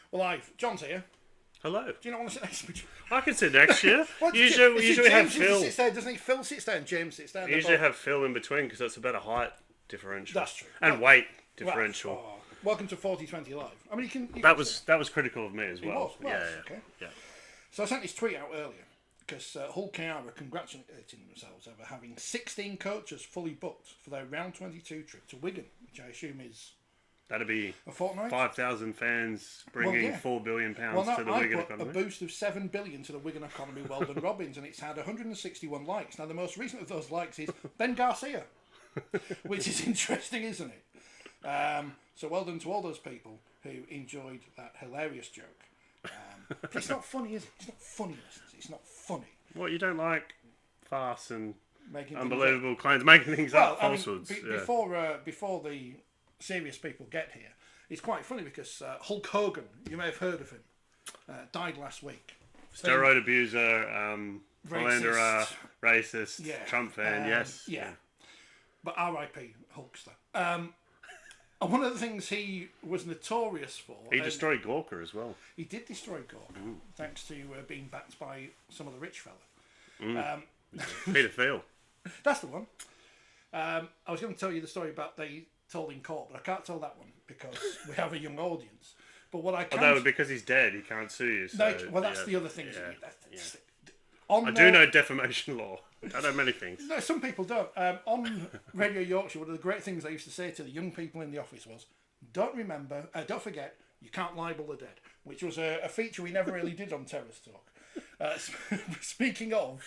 Well, John's here. Hello. Do you not want to sit next to me? I can sit next to you. usually have Phil. Sits there, doesn't he? Phil sits there and James sits there. Usually have Phil in between because that's a better height differential. That's true. And weight differential. Well, welcome to 4020 Live. I mean, that was critical of me as well. Yeah. So I sent this tweet out earlier because Hull KR are congratulating themselves over having 16 coaches fully booked for their round 22 trip to Wigan, which I assume is... That'd be a fortnight. 5,000 fans bringing £4 billion to the Wigan economy. A boost of $7 billion to the Wigan economy. Well done, Robbins, and it's had 161 likes. Now, the most recent of those likes is Ben Garcia, which is interesting, isn't it? So well done to all those people who enjoyed that hilarious joke. But it's not funny, is it? It's not funny, listeners. It's not funny. What, you don't like farce and making unbelievable claims, making things up, falsehoods? Before the serious people get here, it's quite funny because Hulk Hogan, you may have heard of him, died last week. Steroid abuser, philanderer, racist, Trump fan, yes. Yeah. But R.I.P. Hulkster. And one of the things he was notorious for... He destroyed Gawker as well. He did destroy Gawker, thanks to being backed by some of the rich fella. Peter Thiel. That's the one. I was going to tell you the story about they told in court, but I can't tell that one because we have a young audience. But what I can... Although, because he's dead, he can't sue you. So, well, that's the other thing. I do know defamation law. I know many things. No, some people don't. On Radio Yorkshire, one of the great things I used to say to the young people in the office was, don't forget, you can't libel the dead, which was a feature we never really did on Terrace Talk. Speaking of,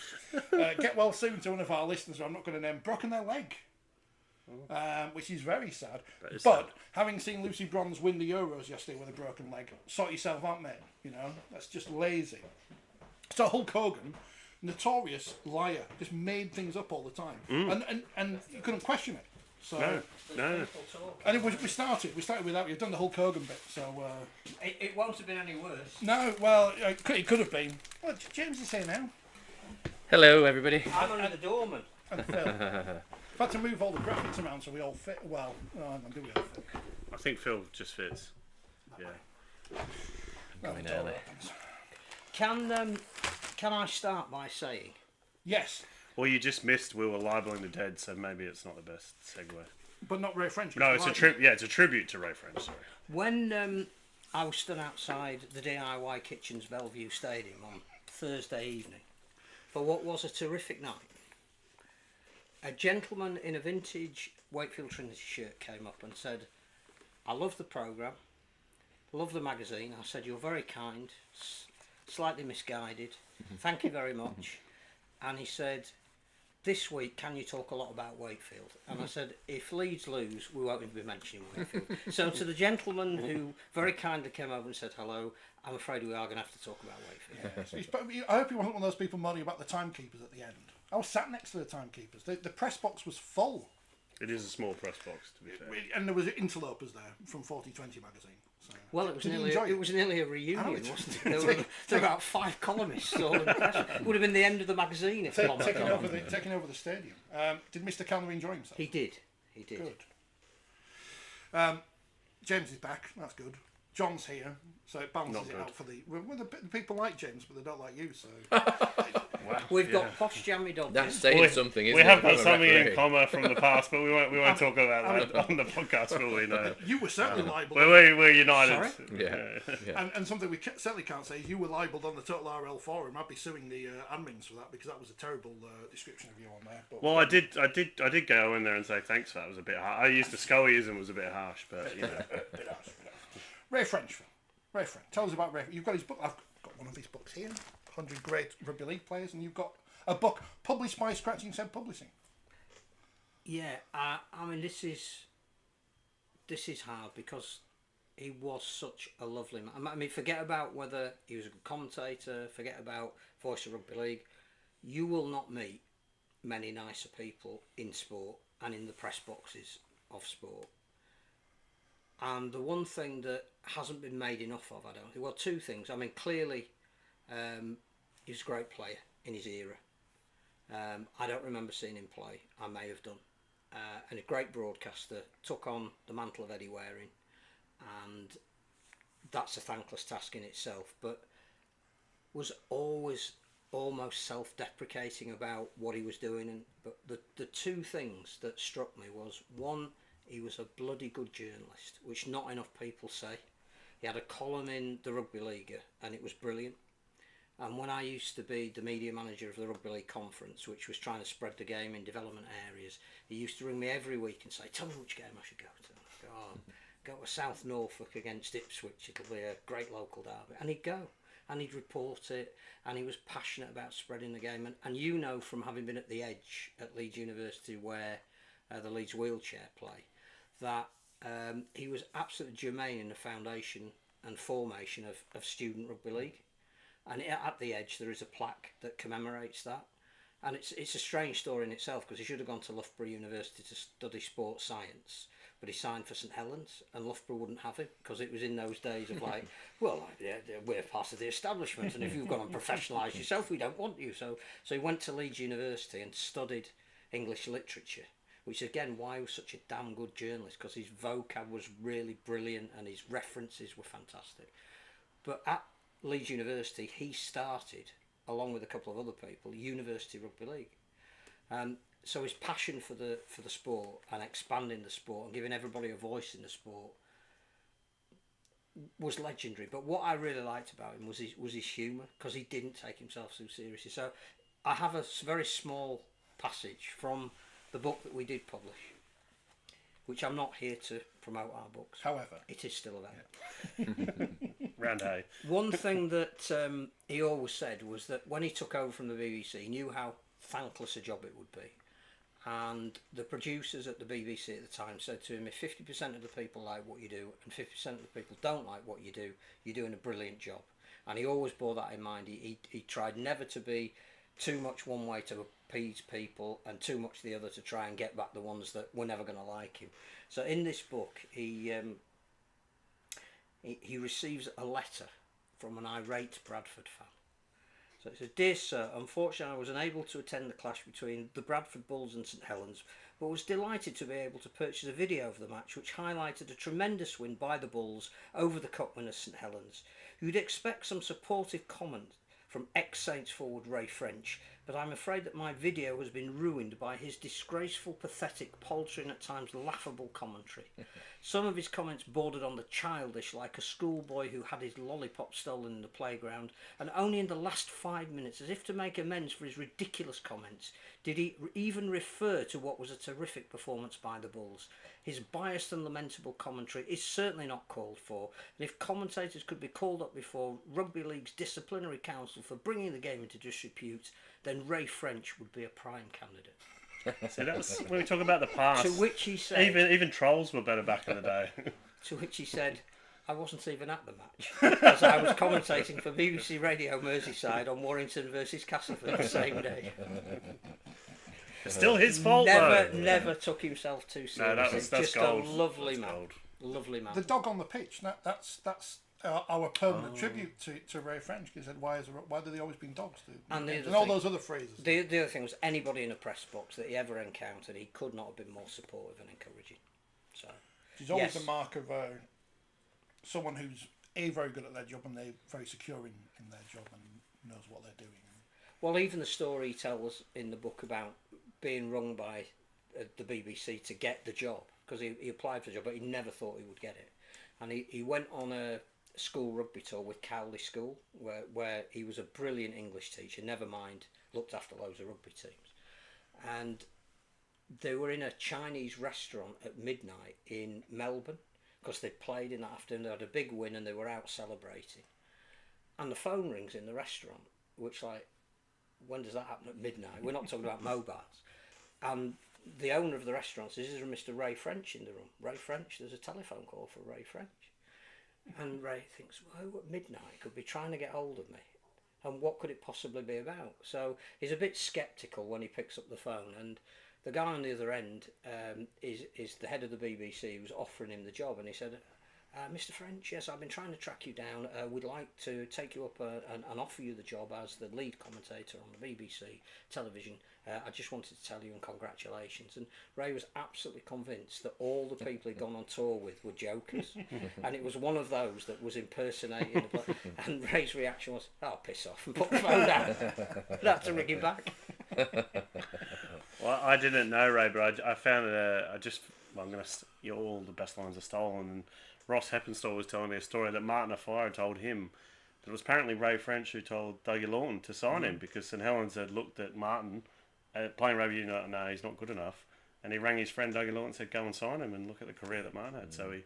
get well soon to one of our listeners who I'm not going to name, broken their leg. Which is very sad. But having seen Lucy Bronze win the Euros yesterday with a broken leg, sort yourself out, mate. You know, that's just lazy. So Hulk Hogan, notorious liar, just made things up all the time, and you couldn't question it. So no. And we started with that. We've done the Hulk Hogan bit, so it won't have been any worse. No, well, it could have been. What James is saying now? Hello, everybody. I'm under the doorman. And Phil. I've had to move all the graphics around so we all fit. Well, do we all fit? I think Phil just fits. Yeah. Going early. Can I start by saying? Yes. Well, you just missed we were libeling the dead, so maybe it's not the best segue. But not Ray French. No, it's a tribute to Ray French. Sorry. When I was stood outside the DIY Kitchens Bellevue Stadium on Thursday evening for what was a terrific night, a gentleman in a vintage Wakefield Trinity shirt came up and said, "I love the programme, love the magazine." I said, "You're very kind, slightly misguided. Thank you very much." And he said, "This week, can you talk a lot about Wakefield?" And I said, "If Leeds lose, we won't even be mentioning Wakefield." So to the gentleman who very kindly came over and said hello, I'm afraid we are going to have to talk about Wakefield. I hope he wasn't one of those people moaning about the timekeepers at the end. I was sat next to the timekeepers. The press box was full. It is a small press box, to be fair. And there was interlopers there from 4020 magazine. So. Well, it was Did you nearly enjoy it was nearly a reunion, it? wasn't it? There were about 5 columnists all in the press. It would have been the end of the magazine if Tom had taking gone. over the stadium. Did Mr. Catalan enjoy himself? He did. He did. Good. James is back. That's good. John's here, so it balances Not it good. out for the. Well, the people like James, but they don't like you. So We've got posh jammy dog. That's saying something, isn't We it? have got From a something in referee? common from the past, but we won't talk about that on the podcast, will we? No. you were certainly libelled. We're united. Sorry? Yeah. And something we certainly can't say is you were libelled on the Total RL forum. I'd be suing the admins for that because that was a terrible description of you on there. But Well, I did go in there and say thanks for that. It was a bit harsh. I used the Scullyism was a bit harsh, but you know. bit harsh. Ray French. Ray French. Tell us about Ray. You've got his book. I've got one of his books here. 100 Great Rugby League Players, and you've got a book published by Scratching Said Publishing. Yeah, I mean this is hard because he was such a lovely man. I mean, forget about whether he was a good commentator. Forget about Voice of Rugby League. You will not meet many nicer people in sport and in the press boxes of sport. And the one thing that hasn't been made enough of, I don't think. Well, 2 things. I mean, clearly, he was a great player in his era. I don't remember seeing him play. I may have done. And a great broadcaster, took on the mantle of Eddie Waring, and that's a thankless task in itself, but was always almost self-deprecating about what he was doing. But the 2 things that struck me was, one, he was a bloody good journalist, which not enough people say. He had a column in the Rugby League, and it was brilliant. And when I used to be the media manager of the Rugby League Conference, which was trying to spread the game in development areas, he used to ring me every week and say, tell me which game I should go to. I'd go, go to South Norfolk against Ipswich, it'll be a great local derby. And he'd go, and he'd report it, and he was passionate about spreading the game. And you know from having been at the Edge at Leeds University, where the Leeds wheelchair play, that he was absolutely germane in the foundation and formation of student rugby league. And at the Edge there is a plaque that commemorates that, and it's a strange story in itself because he should have gone to Loughborough University to study sports science, but he signed for St Helens, and Loughborough wouldn't have him because it was in those days of like, well, we're part of the establishment, and if you've gone and professionalised yourself, we don't want you. So he went to Leeds University and studied English literature, which again, why he was such a damn good journalist, because his vocab was really brilliant and his references were fantastic. But at Leeds University, he started, along with a couple of other people, University Rugby League. So his passion for the sport and expanding the sport and giving everybody a voice in the sport was legendary. But what I really liked about him was his humour, because he didn't take himself so seriously. So I have a very small passage from the book that we did publish, which I'm not here to promote our books. However, it is still available. Round hay. One thing that he always said was that when he took over from the BBC, he knew how thankless a job it would be. And the producers at the BBC at the time said to him, if 50% of the people like what you do and 50% of the people don't like what you do, you're doing a brilliant job. And he always bore that in mind. He tried never to be too much one way to appease people and too much the other to try and get back the ones that were never going to like him. So in this book, he receives a letter from an irate Bradford fan. So it says, Dear Sir, unfortunately I was unable to attend the clash between the Bradford Bulls and St Helens, but was delighted to be able to purchase a video of the match which highlighted a tremendous win by the Bulls over the cup winners St Helens. You'd expect some supportive comment from ex-Saints forward Ray French, but I'm afraid that my video has been ruined by his disgraceful, pathetic, paltry and at times laughable commentary. Some of his comments bordered on the childish, like a schoolboy who had his lollipop stolen in the playground, and only in the last 5 minutes, as if to make amends for his ridiculous comments, did he even refer to what was a terrific performance by the Bulls. His biased and lamentable commentary is certainly not called for, and if commentators could be called up before Rugby League's disciplinary council for bringing the game into disrepute, then Ray French would be a prime candidate. So that's when we talk about the past. To which he said, even trolls were better back in the day. To which he said, I wasn't even at the match, as I was commentating for BBC Radio Merseyside on Warrington versus Castleford the same day. It's still his fault, Never took himself too seriously. No, that's just gold. a lovely That's man. gold. Lovely man. The dog on the pitch. That's our permanent tribute to Ray French. He said, "Why do they always bring dogs?" And all those other phrases. The other thing was anybody in a press box that he ever encountered, he could not have been more supportive and encouraging. So it's always the mark of someone who's very good at their job and they're very secure in their job and knows what they're doing. Well, even the story he tells in the book about being rung by the BBC to get the job, because he applied for the job but he never thought he would get it, and he went on a school rugby tour with Cowley School where he was a brilliant English teacher, never mind looked after loads of rugby teams, and they were in a Chinese restaurant at midnight in Melbourne because they played in that afternoon. They had a big win and they were out celebrating, and the phone rings in the restaurant, which, like, when does that happen at midnight? We're not talking about mobiles. And the owner of the restaurant says, "Is there Mr. Ray French in the room?" Ray French, there's a telephone call for Ray French. And Ray thinks, well, who at midnight could be trying to get hold of me? And what could it possibly be about? So he's a bit sceptical when he picks up the phone. And the guy on the other end is the head of the BBC who's offering him the job. And he said, "Mr. French, yes, I've been trying to track you down. We'd like to take you up and offer you the job as the lead commentator on the BBC television. I just wanted to tell you and congratulations." And Ray was absolutely convinced that all the people he'd gone on tour with were jokers. And it was one of those that was impersonating the play. And Ray's reaction was, "Oh, piss off," and put the phone down. I'd have to ring him back. Well, I didn't know Ray, but I found all the best lines are stolen. And Ross Heppenstall was telling me a story that Martin Afire told him that it was apparently Ray French who told Dougie Lawton to sign him because St Helens had looked at Martin playing rugby union. No, he's not good enough. And he rang his friend Dougie Lawton and said, "Go and sign him and look at the career that Martin had." So he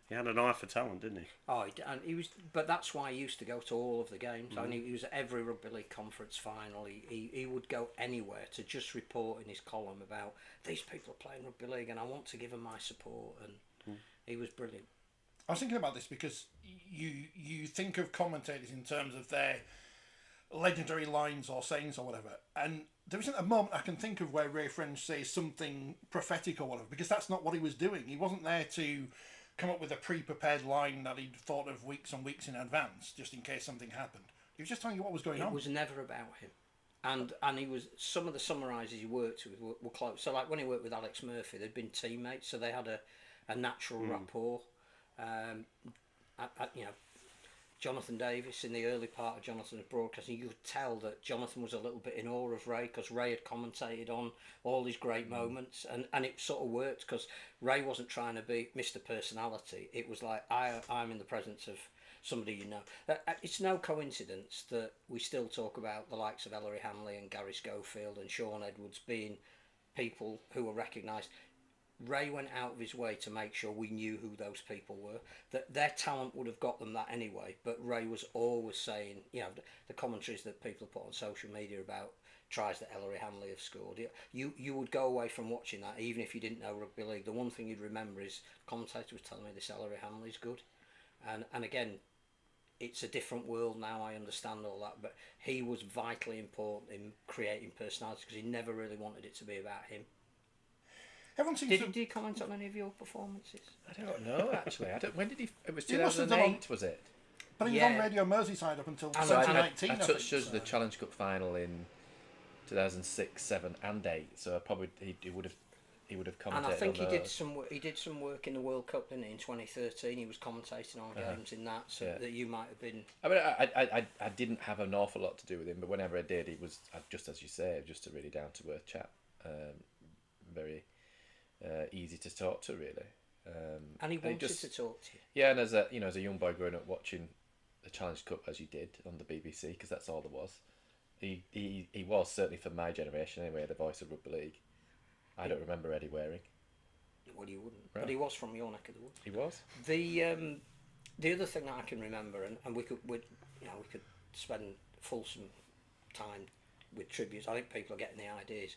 had an eye for talent, didn't he? Oh, and he was, but that's why he used to go to all of the games. I mean, he was at every rugby league conference final. He would go anywhere to just report in his column about these people are playing rugby league and I want to give them my support. And he was brilliant. I was thinking about this because you think of commentators in terms of their legendary lines or sayings or whatever, and there isn't a moment I can think of where Ray French says something prophetic or whatever, because that's not what he was doing. He wasn't there to come up with a pre-prepared line that he'd thought of weeks and weeks in advance, just in case something happened. He was just telling you what was going on. It was never about him. And he was, some of the summarisers he worked with were close. So like when he worked with Alex Murphy, they'd been teammates, so they had a natural rapport. Jonathan Davis, in the early part of Jonathan's broadcasting, you could tell that Jonathan was a little bit in awe of Ray because Ray had commentated on all his great moments, and it sort of worked because Ray wasn't trying to be Mr. Personality. It was like, I'm in the presence of somebody you know. It's no coincidence that we still talk about the likes of Ellery Hanley and Gary Schofield and Sean Edwards being people who were recognised. Ray went out of his way to make sure we knew who those people were. That their talent would have got them that anyway, but Ray was always saying, you know, the commentaries that people put on social media about tries that Ellery Hanley have scored. You would go away from watching that, even if you didn't know rugby league. The one thing you'd remember is the commentator was telling me this Ellery Hanley's good. And again, it's a different world now, I understand all that, but he was vitally important in creating personality because he never really wanted it to be about him. Everyone seems Did you comment on any of your performances? I don't know, actually. When did he... It was He must have done 2008, was it? But he was on Radio Merseyside up until So 2019. I touched us the Challenge Cup final in 2006, 7 and 8, so probably he would have commentated. And I think on he did some work in the World Cup, didn't he, in 2013. He was commentating on games in that, so that you might have been... I mean, I didn't have an awful lot to do with him, but whenever I did, he was, just as you say, just a really down-to-earth chap. Very easy to talk to, really. And he wanted to talk to you. Yeah, and as a young boy growing up watching the Challenge Cup as you did on the BBC, because that's all there was, he was, certainly for my generation anyway, the voice of rugby league. I don't remember Eddie Waring. Well, you wouldn't, right. But he was from your neck of the woods. He was. The other thing that I can remember, and we could spend fulsome time with tributes. I think people are getting the ideas.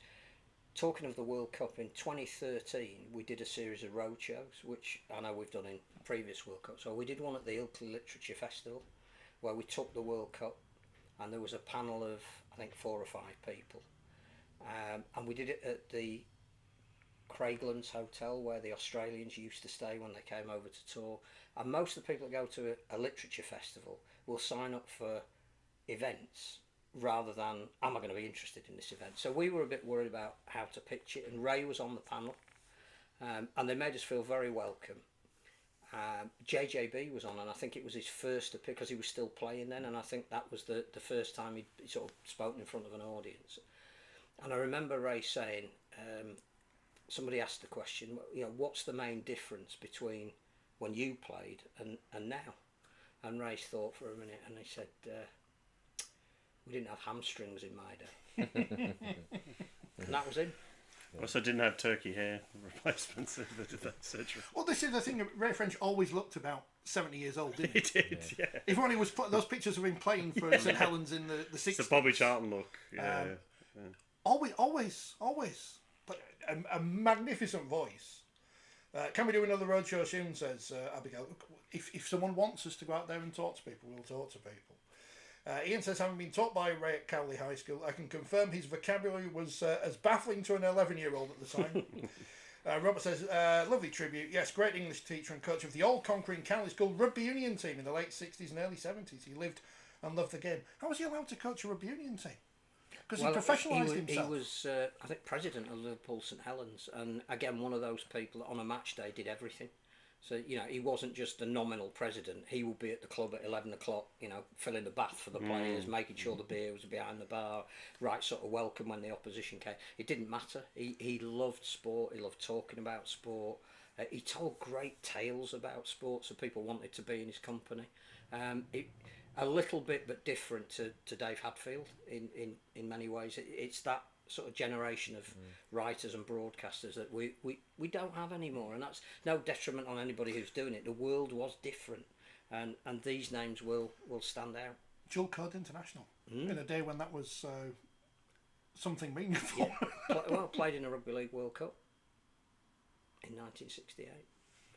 Talking of the World Cup, in 2013 we did a series of roadshows, which I know we've done in previous World Cup. So we did one at the Ilkley Literature Festival where we took the World Cup and there was a panel of I think 4 or 5 people And we did it at the Craiglands Hotel, where the Australians used to stay when they came over to tour. And most of the people that go to a literature festival will sign up for events rather than, am I going to be interested in this event? So we were a bit worried about how to pitch it, and Ray was on the panel, and they made us feel very welcome. JJB was on, and I think it was his first, because he was still playing then, and I think that was the first time he'd sort of spoken in front of an audience. And I remember Ray saying, somebody asked the question, you know, what's the main difference between when you played and now? And Ray thought for a minute, and he said, we didn't have hamstrings in my day. And that was him. Also didn't have turkey hair replacements that did that surgery. Well, this is the thing. Ray French always looked about 70 years old, didn't he? He did, yeah. If only was those pictures of him playing for St Helens in the 60s. It's a Bobby Charlton look. Yeah, Always. But a magnificent voice. Can we do another roadshow soon, says Abigail. If someone wants us to go out there and talk to people, we'll talk to people. Ian says, having been taught by Ray at Cowley High School, I can confirm his vocabulary was as baffling to an 11-year-old at the time. Robert says, lovely tribute. Yes, great English teacher and coach of the all-conquering Cowley School rugby union team in the late 60s and early 70s. He lived and loved the game. How was he allowed to coach a rugby union team? Because he professionalised himself. He was, I think, president of Liverpool St Helens, and again, one of those people that on a match day did everything. So, you know, he wasn't just a nominal president. He would be at the club at 11 o'clock, you know, filling the bath for the players, making sure the beer was behind the bar, right sort of welcome when the opposition came. It didn't matter. He loved sport. He loved talking about sport. He told great tales about sport, so people wanted to be in his company. A little bit, but different to Dave Hadfield in many ways. It's that sort of generation of writers and broadcasters that we don't have anymore, and that's no detriment on anybody who's doing it. The world was different, and these names will stand out. Dual Code International in a day when that was something meaningful. Yeah. Played in a Rugby League World Cup in 1968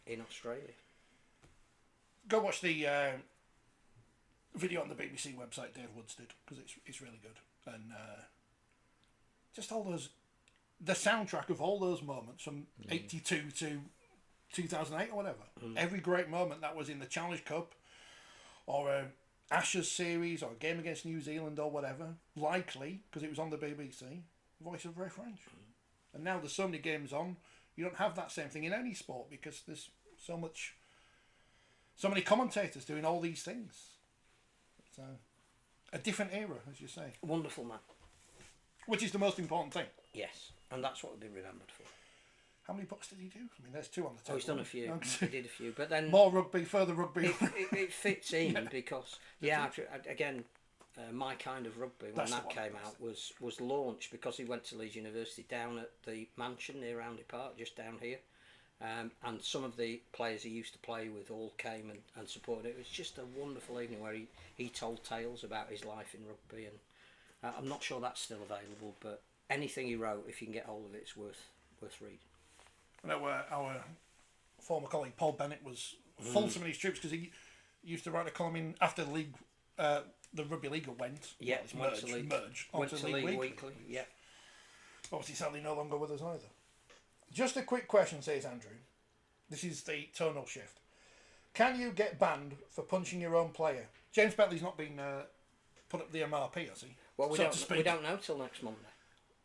in Australia. Go watch the video on the BBC website Dave Woods did, because it's really good, and just all the soundtrack of all those moments from 82 to 2008 or whatever. Every great moment that was in the Challenge Cup or a Ashes series or a game against New Zealand or whatever, likely because it was on the BBC, voice of Ray French. And now there's so many games on, you don't have that same thing in any sport because there's so many commentators doing all these things. So a different era, as you say. Wonderful man. Which is the most important thing. Yes, and that's what we'll be remembered for. How many books did he do? I mean, there's 2 on the table. Oh, he's done a few. He did a few, but then more rugby, further rugby. It fits in because again, My Kind of Rugby when that came out was launched because he went to Leeds University down at the mansion near Roundy Park, just down here, and some of the players he used to play with all came and supported it. It was just a wonderful evening where he told tales about his life in rugby, and I'm not sure that's still available, but anything he wrote, if you can get hold of it, it's worth reading. I know our former colleague Paul Bennett was fulsome in his troops because he used to write a column in after the league, the Rugby League went. Yeah, went to League Weekly. Yeah. Obviously, sadly, no longer with us either. Just a quick question, says Andrew. This is the tonal shift. Can you get banned for punching your own player? James Bentley's not been put up the MRP, has he? Well, we don't know till next Monday.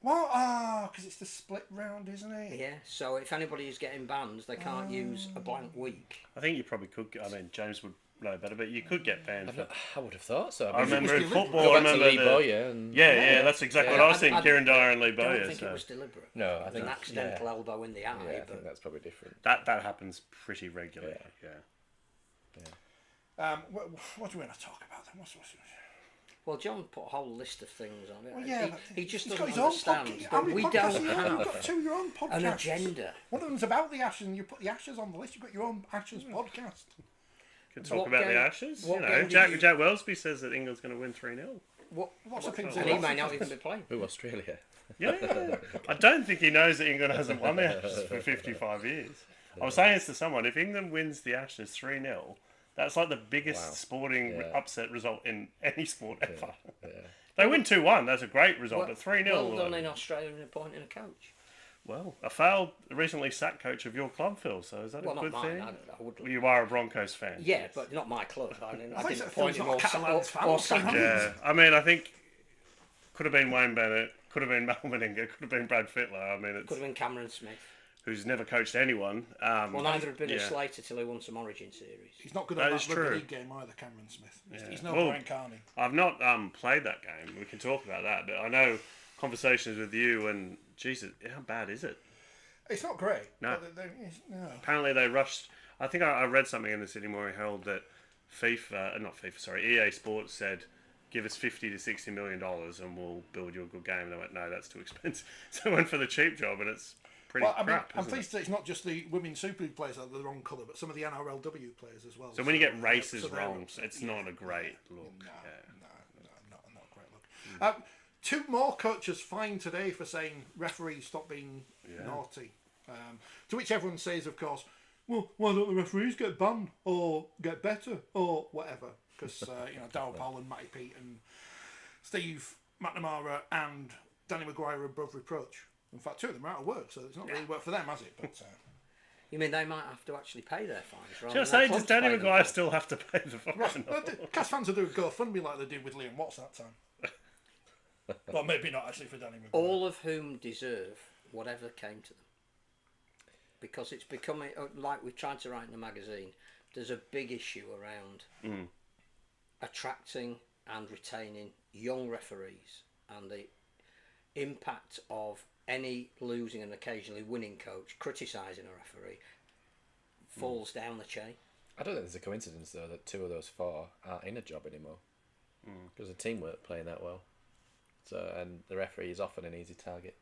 Well, because it's the split round, isn't it? Yeah, so if anybody is getting banned, they can't use a blank week. I think you probably could. I mean, James would know better, but you could get banned. I would have thought so. I remember in football. Go back to Lee Bowyer. Yeah, that's exactly what I was thinking. Kieran Dyer and Lee Bowyer. I don't think it was deliberate. No, I think an accidental elbow in the eye. Yeah, I think that's probably different. That happens pretty regularly. Yeah. What do we want to talk about then? What's Well, John put a whole list of things on it. Well, yeah, he just he's doesn't got his understand own that we don't have You've got 2 your own podcasts. an agenda. One of them's about the Ashes, and you put the Ashes on the list. You've got your own Ashes podcast. Could talk about the Ashes. You know, Jack Wellsby says that England's going to win 3-0. What's the thing? And he may not even be playing. Ooh, Australia. Yeah. I don't think he knows that England hasn't won the Ashes for 55 years. I was saying this to someone, if England wins the Ashes 3-0, that's like the biggest sporting upset result in any sport ever. They win 2-1. That's a great result. But 3-0. Well done in Australia in appointing a coach. Well, a failed, recently sacked coach of your club, Phil. So is that a Well, good not mine. thing? I would. You are a Broncos fan. Yeah, yes. but not my club. I thought didn't you said appoint Phil's him not or, a Catalan's fan. or sack him. Yeah, I mean, I think could have been Wayne Bennett, could have been Mal Meninga, could have been Brad Fittler. I mean, it's Could have been Cameron Smith. who's never coached anyone. Well, neither had been yeah. a Slater till he won some Origin series. He's not good That at is that rugby true. league game either, Cameron Smith. He's no Well, Brian Carney. I've not played that game. We can talk about that, but I know conversations with you and Jesus, how bad is it? It's not great. No. But no. Apparently they rushed. I think I read something in the Sydney Morning Herald that EA Sports said, give us $50 to $60 million and we'll build you a good game. And they went, no, that's too expensive. So they went for the cheap job, and it's pretty crap. I'm isn't pleased it? that it's not just the women's Super League players that are the wrong colour, but some of the NRLW players as well. So when you get races so they're wrong, upset. it's not a great look. No, Yeah. not a great look. Two more coaches fined today for saying referees stop being naughty. To which everyone says, of course, well, why don't the referees get banned or get better or whatever? Because Darryl Powell and Matty Pete and Steve McNamara and Danny Maguire are above reproach. In fact, two of them are out of work, so it's not really worked for them, has it? But You mean they might have to actually pay their fines? Should I say, does Danny Maguire still have to pay the fine? Cast fans will do a GoFundMe like they did with Liam Watts that time. Well, maybe not actually for Danny Maguire. All of whom deserve whatever came to them. Because it's becoming, like we tried to write in the magazine, there's a big issue around attracting and retaining young referees, and the impact of any losing and occasionally winning coach criticising a referee falls down the chain. I don't think there's a coincidence though that two of those four aren't in a job anymore because the team weren't playing that well. So, and the referee is often an easy target.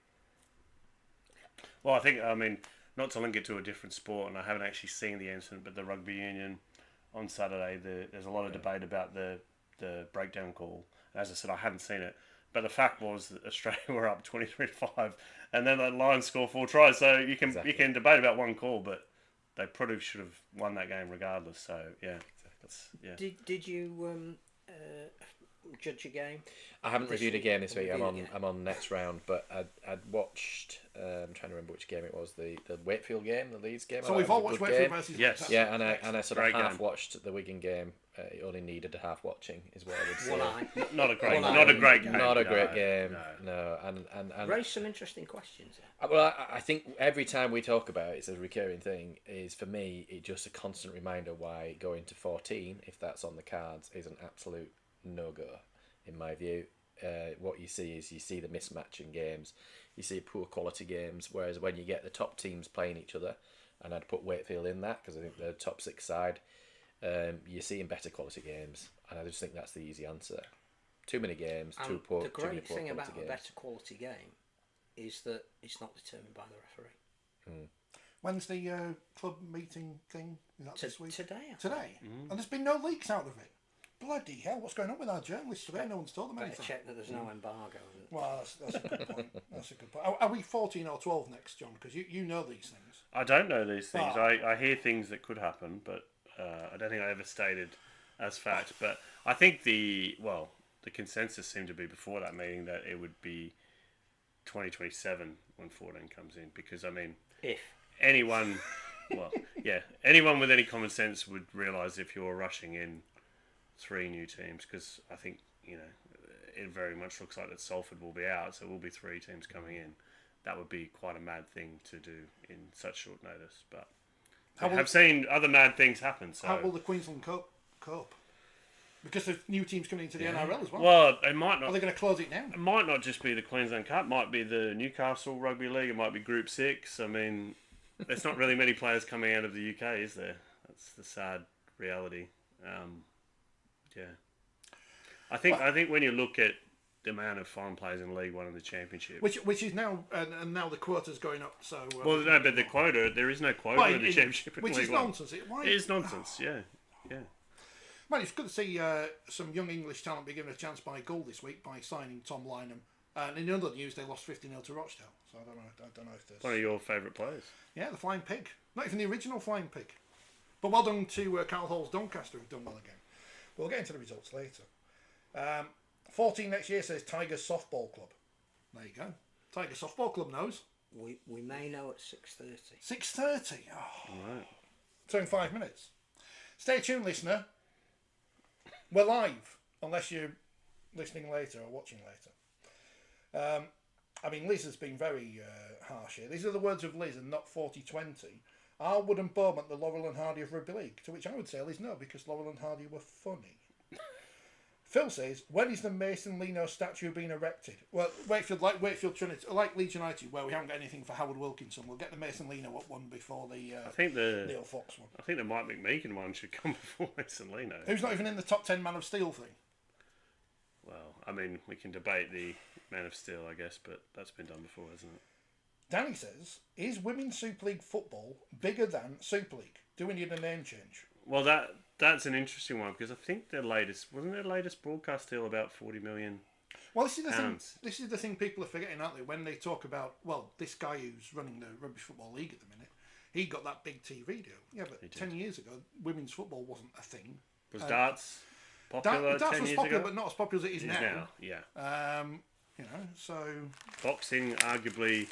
Well, I mean, not to link it to a different sport, and I haven't actually seen the incident, but the rugby union on Saturday, there's a lot of debate about the breakdown call. As I said, I haven't seen it, but the fact was that Australia were up 23-5, and then the Lions score 4 tries. So you can debate about one call, but they probably should have won that game regardless. So yeah, that's Did you judge a game? I haven't reviewed a game this week. Reviewed I'm on next round, but I'd watched. I'm trying to remember which game it was. The Wakefield game, the Leeds game. So we've all watched Wakefield versus Yes. Yeah, and I sort of Great half game. watched the Wigan game. It only needed a half watching, is what I would say. One eye. not a great, Well, not a great game. Not a great No, game. no. No, and Raised some interesting questions there. well, I think every time we talk about it, it's a recurring thing. Is for me, it's just a constant reminder why going to 14, if that's on the cards, is an absolute no go. In my view, what you see is the mismatch in games. You see poor quality games. Whereas when you get the top teams playing each other, and I'd put Wakefield in that because I think they're the top 6 side. You're seeing better quality games, and I just think that's the easy answer. Too many games, And too poor. the too many great poor thing quality about games. a better quality game is that it's not determined by the referee. When's the club meeting thing? Is that this week? Today. I think. Today? And there's been no leaks out of it. Bloody hell, what's going on with our journalists today? No one's told them Better anything. check that there's no embargo. Well, that's a good point. That's a good point. Are we 14 or 12 next, John? Because you know these things. I don't know these things. Oh. I hear things that could happen, but I don't think I ever stated as fact. But I think the consensus seemed to be before that meeting that it would be 2027 when 14 comes in. Because, I mean, If. anyone with any common sense would realise if you're rushing in 3 new teams, because I think, it very much looks like that Salford will be out, so there will be 3 teams coming in. That would be quite a mad thing to do in such short notice. But I've seen other mad things happen. So How will the Queensland Cup cope? Because there's new teams coming into the NRL as well. Well, they might Are not. they going to close it down? It might not just be the Queensland Cup. It might be the Newcastle Rugby League. It might be Group 6. I mean, there's not really many players coming out of the UK, is there? That's the sad reality. I think when you look at the amount of foreign players in League One and the Championship, Which is now, and now the quota's going up. So well, no, but the quota, there is no quota in the Championship. which in is League One. nonsense. It is nonsense. Yeah. Man, it's good to see some young English talent be given a chance by Gull this week by signing Tom Lynham. And in other news, they lost 50-0 to Rochdale. So I don't know if there's... One of your favourite players. Yeah, the Flying Pig. Not even the original Flying Pig. But well done to Carl Hall's Doncaster, who've done well again. We'll get into the results later. 14 next year says Tigers Softball Club. There you go. Tigers Softball Club knows. We may know at 6:30. 6:30. Oh. Right. So in 5 minutes. Stay tuned, listener. We're live, unless you're listening later or watching later. I mean, Liz has been very harsh here. These are the words of Liz and not 4020. Are Wood and Beaumont the Laurel and Hardy of Rugby League? To which I would say, Liz, no, because Laurel and Hardy were funny. Phil says, when is the Mason Lino statue being erected? Well, Wakefield Trinity, like Leeds United, where we haven't got anything for Howard Wilkinson, we'll get the Mason Lino up one before the I think the Neil Fox one. I think the Mike McMeekin one should come before Mason Lino. Who's not even in the top 10 Man of Steel thing? Well, I mean, we can debate the Man of Steel, I guess, but that's been done before, hasn't it? Danny says, is Women's Super League football bigger than Super League? Do we need a name change? Well, that's an interesting one because I think wasn't their latest broadcast deal about 40 million. Well, this is the pounds. thing. This is the thing people are forgetting, aren't they? When they talk about, well, this guy who's running the Rugby Football League at the minute, he got that big TV deal. Yeah, but 10 years ago, women's football wasn't a thing. Was darts popular Darts 10 was years popular, ago? but not as popular as it is now. Yeah. You know, so Boxing arguably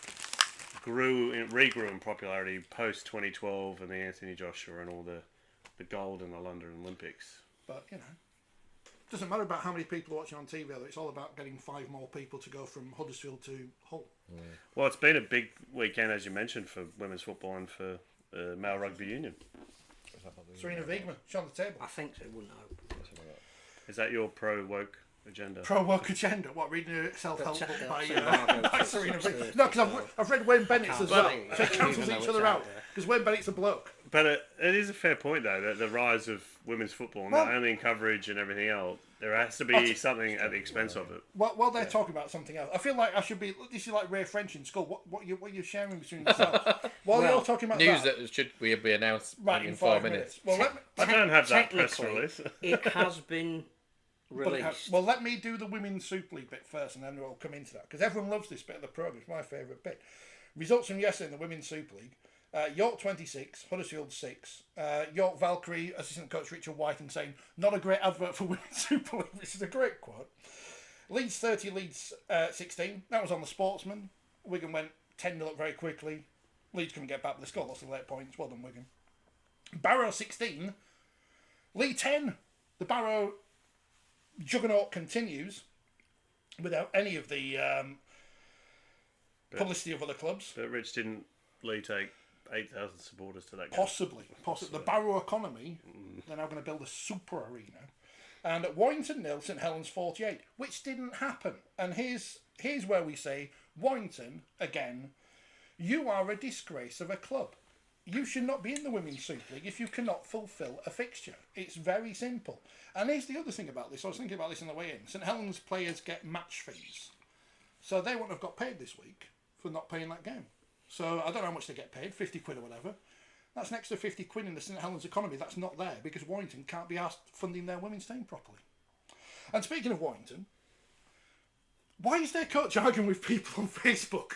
regrew in popularity post 2012 and the Anthony Joshua and all the gold in the London Olympics. but you know, it doesn't matter about how many people are watching on TV. Though it's all about getting 5 more people to go from Huddersfield to Hull. Well, it's been a big weekend, as you mentioned, for women's football and for male rugby union. Serena Wiegman, she's on the table. I think so, wouldn't hope. Is that your pro-woke agenda? Pro-woke agenda. What, reading a self-help book by Serena Six- Wiegman? No, because I've read Wayne Bennett's as well. Can't So it say, cancels even each though other it's out. out there. Because Wayne Bennett's a bloke. But it is a fair point, though, that the rise of women's football, not only in coverage and everything else, there has to be something at the expense of it. While they're talking about something else, I feel like I should be. This is like Ray French in school. What you're sharing between yourselves? While you're talking about News that, that should we be announced right in in 4 5 minutes. minutes. Well, I don't have that press Technically, release. it has been but it released. has- well, let me do the Women's Super League bit first, and then we'll come into that because everyone loves this bit of the programme. It's my favourite bit. Results from yesterday in the Women's Super League. York 26, Huddersfield 6. York Valkyrie, assistant coach Richard Whiting saying, not a great advert for Women's Super League, which is a great quote. Leeds 30, Leeds 16. That was on the Sportsman. Wigan went 10-0 up very quickly. Leeds couldn't get back, but they scored lots of late points. Well done, Wigan. Barrow 16, Lee 10. The Barrow juggernaut continues without any of the publicity of other clubs. But Rich, didn't Lee take 8,000 supporters to that game? Possibly. The Barrow economy, they're now going to build a super arena. And at Warrington 0, St Helens 48, which didn't happen. And here's where we say, Warrington, again, you are a disgrace of a club. You should not be in the Women's Super League if you cannot fulfil a fixture. It's very simple. And here's the other thing about this. I was thinking about this on the way in. St Helens players get match fees. So they wouldn't have got paid this week for not paying that game. So I don't know how much they get paid, 50 quid or whatever. That's an extra 50 quid in the St Helens economy that's not there because Warrington can't be asked funding their women's team properly. And speaking of Warrington, why is their coach arguing with people on Facebook?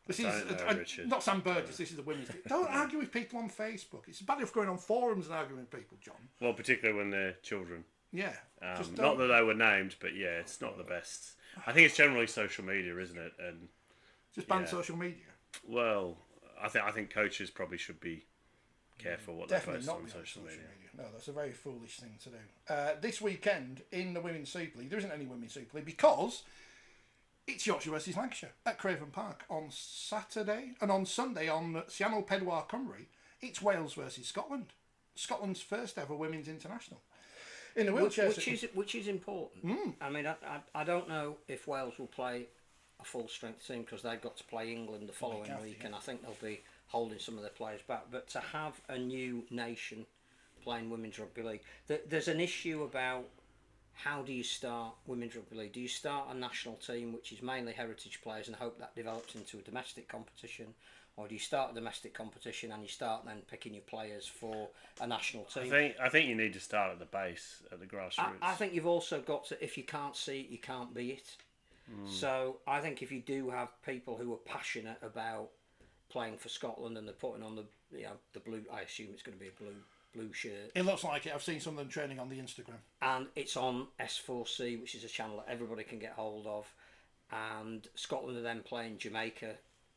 This is Richard. not Sam Burgess, this is the women's team. Don't argue with people on Facebook. It's bad enough going on forums and arguing with people, John. Well, particularly when they're children. Yeah. Not that they were named, but yeah, it's not the best. I think it's generally social media, isn't it? And just ban social media. well, I think coaches probably should be careful what they post on social media. No, that's a very foolish thing to do. This weekend in the Women's Super League, there isn't any Women's Super League because it's Yorkshire versus Lancashire at Craven Park on Saturday, and on Sunday on Sianol Pedwar Cymru, it's Wales versus Scotland. Scotland's first ever women's international. In the wheelchair, which is important. I mean, I don't know if Wales will play a full strength team because they've got to play England the following week, and I think they'll be holding some of their players back. But to have a new nation playing women's rugby league, there's an issue about how do you start women's rugby league? Do you start a national team which is mainly heritage players and hope that develops into a domestic competition? Or do you start a domestic competition and you start then picking your players for a national team? I think you need to start at the base, at the grassroots. I think you've also got to, if you can't see it, you can't be it. So I think if you do have people who are passionate about playing for Scotland and they're putting on the blue, I assume it's going to be a blue blue shirt. It looks like it. I've seen some of them training on the Instagram. And it's on S4C, which is a channel that everybody can get hold of. And Scotland are then playing Jamaica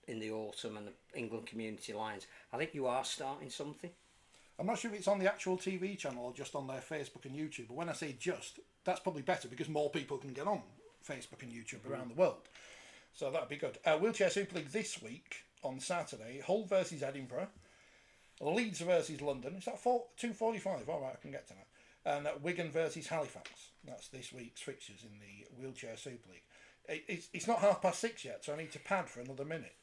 in the autumn and the England Community Lions. I think you are starting something. I'm not sure if it's on the actual TV channel or just on their Facebook and YouTube. But when I say just, that's probably better because more people can get on Facebook and YouTube around the world. So that'd be good. Wheelchair Super League this week on Saturday. Hull versus Edinburgh. Leeds versus London. Is that 2:45? All right, I can get to that. And Wigan versus Halifax. That's this week's fixtures in the Wheelchair Super League. It's not 6:30 yet, so I need to pad for another minute.